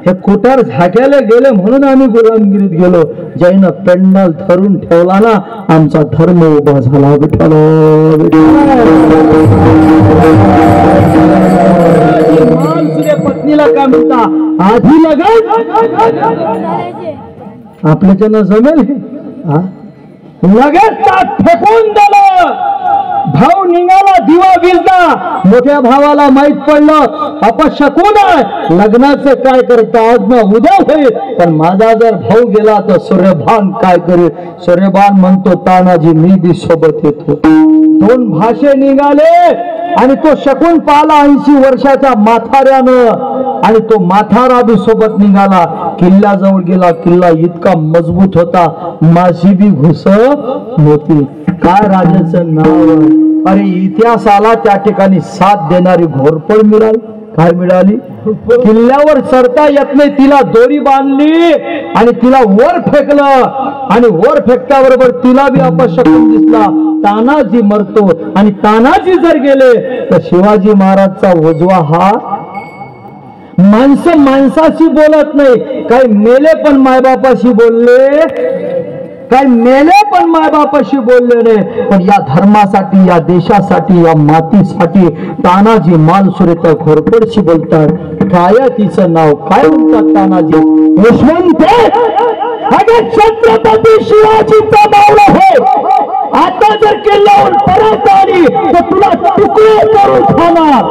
हे कोटार झाक्याला गेले म्हणून आम्ही गुलामगिरीत गेलो. जैन पेंडल धरून ठेवला ना, आमचा धर्म उभा झाला. विठ्ठल पत्नीला काय म्हणता? आधी लगन आपल्याच्यानं जमेल? लगेच ताट फेकून दिलं. भाऊ निघाला, दिवा विझला. मोठ्या भावाला माहित पडलं अपशकुन आहे, लग्नाचं काय करता आज ना उद्या होईल. पण माझा जर भाऊ गेला तर सूर्यभान काय करेल? सूर्यभान म्हणतो तानाजी मी बी सोबत येतो. 2 भाषे निघाले आणि तो शकून पाला 80 वर्षाच्या माथाऱ्यानं. आणि तो माथारा बी सोबत निघाला. किल्ल्याजवळ गेला. किल्ला इतका मजबूत होता, माझी बी घुस नव्हती. काय राजाचं नाव? अरे इतिहासाला त्या ठिकाणी साथ देणारी घोरपड मिळाली. काय मिळाली? किल्ल्यावर चढता येत नाही, तिला दोरी बांधली आणि तिला वर फेकलं. आणि वर फेकल्याबरोबर तिला बी अपशकुन दिसला. तानाजी मरतो. आणि तानाजी जर गेले तर शिवाजी महाराजचा उजवा हात. माणसं माणसाशी बोलत नाही. काही मेले पण मायबापाशी बोलले, काही मेले पण मायबापाशी बोलले नाही. पण या धर्मासाठी, या देशासाठी, या मातीसाठी तानाजी मालसुरे त्या घोरपडशी बोलतात. काय तिचं नाव? काय म्हणतात तानाजी? यशवंत छत्रपती शिवाजीचा मावळा हो. आता जर किल्ल्यावर परत आली तर तुला तुकडे करून खाणार.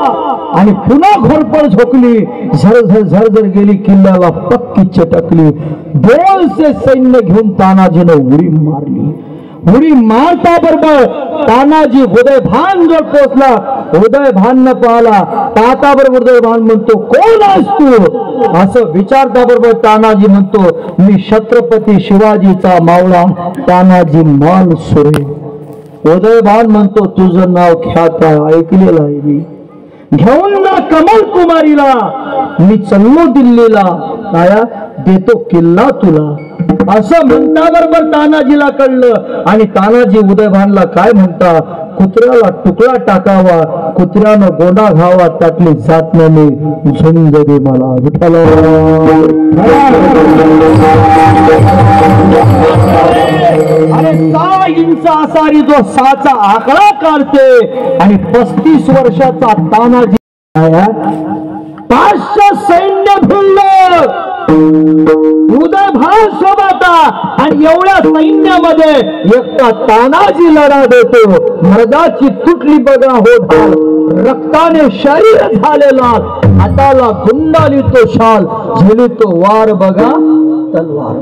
आणि पुन्हा घोरपड झोकली. झरझर झरझर गेली. किल्ल्याला पक्की चटकली. 200 सैन्य घेऊन तानाजीने उडी मारली. उडी मारता बरोबर तानाजी उदयभान जवळ पोहोचला. उदयभान न पाहला. पाहता बरोबर उदयभान म्हणतो कोण आहेस तू? असं विचारता बरोबर तानाजी म्हणतो मी छत्रपती शिवाजीचा मावळा तानाजी मालसुरे. उदयभान म्हणतो तुझं नाव ख्यात आहे, ऐकलेलं आहे मी. घेऊन ना कमल कुमारीला, मी चाललो दिल्लीला. काय देतो किल्ला तुला. असं म्हणता बरोबर तानाजीला कळलं. आणि तानाजी उदयभानला काय म्हणता? कुत्र्याला तुकडा टाकावा, कुत्र्यानं गोंडा घावा, त्यातली जात नाही झुंज दे मला. विठ्ठल अरे 6 इंच असारी जो 6चा आकडा काढते. आणि 35 वर्षाचा तानाजी 500 सैन्य भिडलं उदयभान सोबत. आणि एवढ्या सैन्यामध्ये एकटा तानाजी लढा देतो. मर्दाची तुटली बघा हो ढाल, रक्ताने शरीर झालेला, हाताला गुंडाली तो शाल, झेली तो वार बघा तलवार.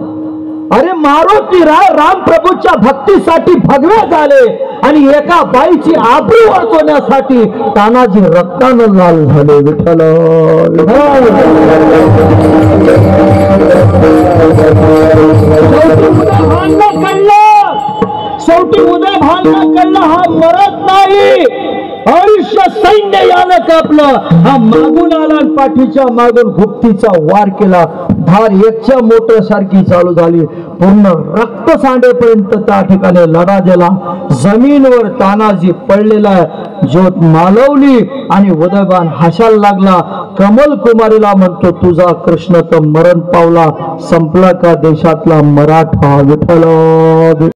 अरे मारुती राय रामप्रभूच्या भक्तीसाठी भगवे झाले. आणि एका बाईची आबरू वाचवण्यासाठी तानाजी रक्तानं लाल झाले. विठ्ठल शेवटी उदयभानला कळलं हा मरत नाही. आयुष्य सैन्य यानं कापलं. हा मागून आला आणि पाठीच्या मागून गुप्तीचा वार केला. धार एकच्या मोटर सारखी चालू झाली. पूर्ण रक्त सांडेपर्यंत त्या ठिकाणी लढा दिला. जमीनवर तानाजी पडलेला ज्योत मालवली आणि उदयभान हसायला लागला. कमल कुमारीला म्हणतो, तुझा कृष्ण तर मरण पावला. संपला का देशातला मराठा विठ्ठल.